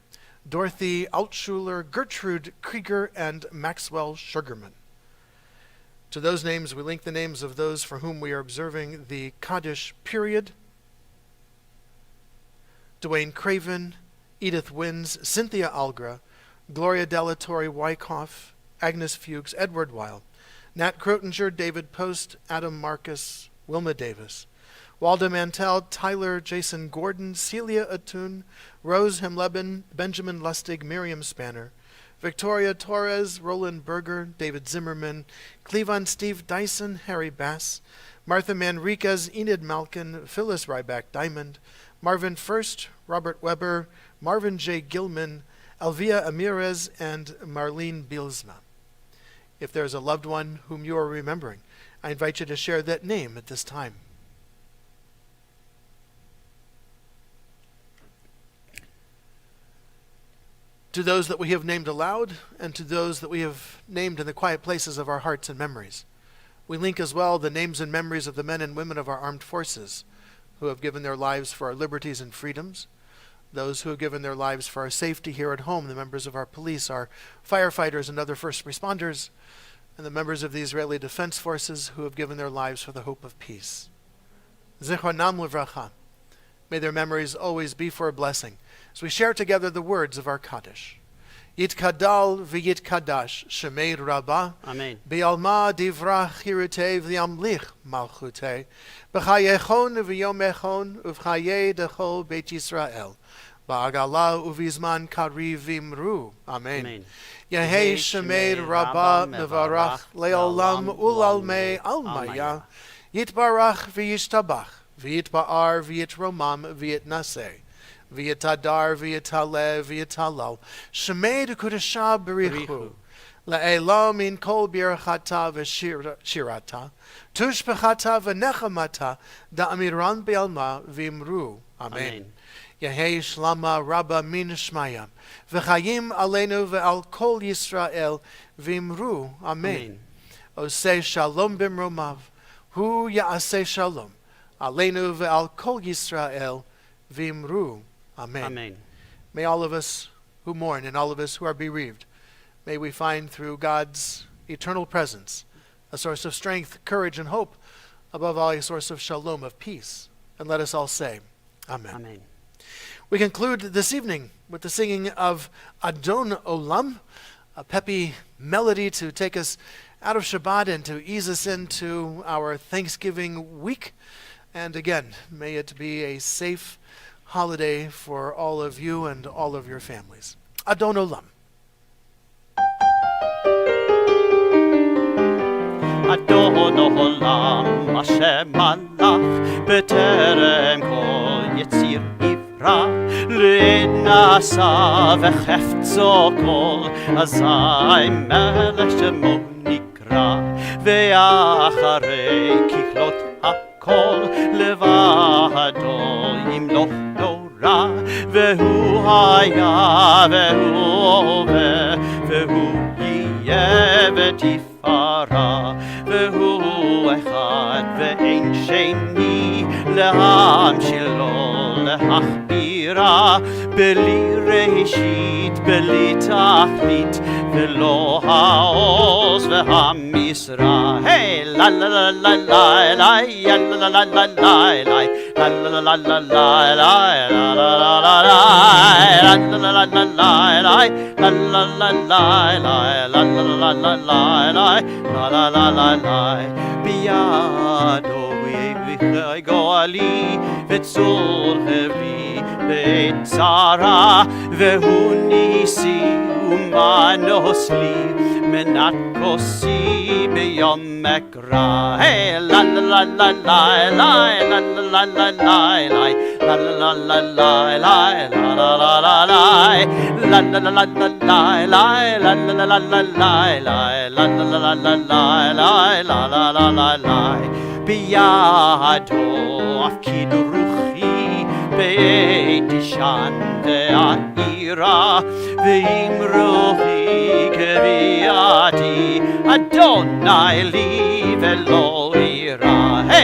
Dorothy Altschuler, Gertrude Krieger, and Maxwell Sugarman. To those names, we link the names of those for whom we are observing the Kaddish period. Dwayne Craven, Edith Wins, Cynthia Algra, Gloria Delatorre Wyckoff, Agnes Fuchs, Edward Weil, Nat Crotinger, David Post, Adam Marcus, Wilma Davis, Walda Mantell, Tyler Jason Gordon, Celia Atun, Rose Hemleben, Benjamin Lustig, Miriam Spanner, Victoria Torres, Roland Berger, David Zimmerman, Cleavon Steve Dyson, Harry Bass, Martha Manriquez, Enid Malkin, Phyllis Ryback Diamond, Marvin First, Robert Weber, Marvin J. Gilman, Elvia Amirez, and Marlene Bielsma. If there is a loved one whom you are remembering, I invite you to share that name at this time. To those that we have named aloud, and to those that we have named in the quiet places of our hearts and memories, we link as well the names and memories of the men and women of our armed forces who have given their lives for our liberties and freedoms, those who have given their lives for our safety here at home, the members of our police, our firefighters and other first responders, and the members of the Israeli Defense Forces who have given their lives for the hope of peace. Zichronam livracha. May their memories always be for a blessing as we share together the words of our Kaddish. Yitkadal v'yitkadash shemei Rabbah. Amen. Bi'alma divrach hirute v'yamlich malchute. B'chayechon v'yomechon uv'chaye dechol Beit Yisrael. Ba'agala uvizman kari vimru. Amen. Yehei shemei Rabbah mevarach le'olam ulalmei almaya. Yitbarach v'yishtabach. V'yitba'ar v'yitromam v'yitnaseh. V'yitadar v'yitaleh v'yitalal. Shemei d'kudashah b'richu. La'elam min kol birachata v'shirata. Tush b'chata v'nechamata. Da'amiran be'alma v'imru. Amen. Yehei shlama rabba min shmayam. V'chayim aleinu ve'al kol Yisrael v'imru. Amen. Oseh shalom b'mromav. Hu ya'aseh shalom. Aleinu ve'al kol Yisrael v'imru. Amen. Amen. May all of us who mourn and all of us who are bereaved, may we find through God's eternal presence a source of strength, courage, and hope, above all a source of shalom, of peace. And let us all say, Amen. Amen. We conclude this evening with the singing of Adon Olam, a peppy melody to take us out of Shabbat and to ease us into our Thanksgiving week. And again, may it be a safe holiday for all of you and all of your families. Adon Olam. Adon Olam, Hashem Malach, B'terem kol Yetzir Ivra, L'nasa v'chefzo kol, Azai Melech Shemo Nikra, Ve'acharei Kichlot HaKol, Levado Yimloch Dora, Ve'hu Haya, Ve'hu Ove, Ve'hu Yeh V'tifara, Ve'hu Echad Ve'ein Sheni, Lehamshil Lo Lehachbira, Beli Reishit, Beli Tachlit, Ve'lo Ha'oz Ve'hamisra. Hey, la la la la la la, ya la la la la la la, la la la la la la, la la la la la, la la la la la la, la la la la la, la la la la la, la la la la la. Biado v'chai goali v'tzor hevi b'tzara v'hu nisi umanos li menat kosi b'yom mekra. Hey, la la la la la la, la la la la la la, la la la la la la, la la la la la, la la la la la la, la la la la la la, la la la la la la, la la la la la. Biado afkid ruchi be'tishan ve'aira ve'im ruchi keviati Adonai li ve'lo ira. Hey,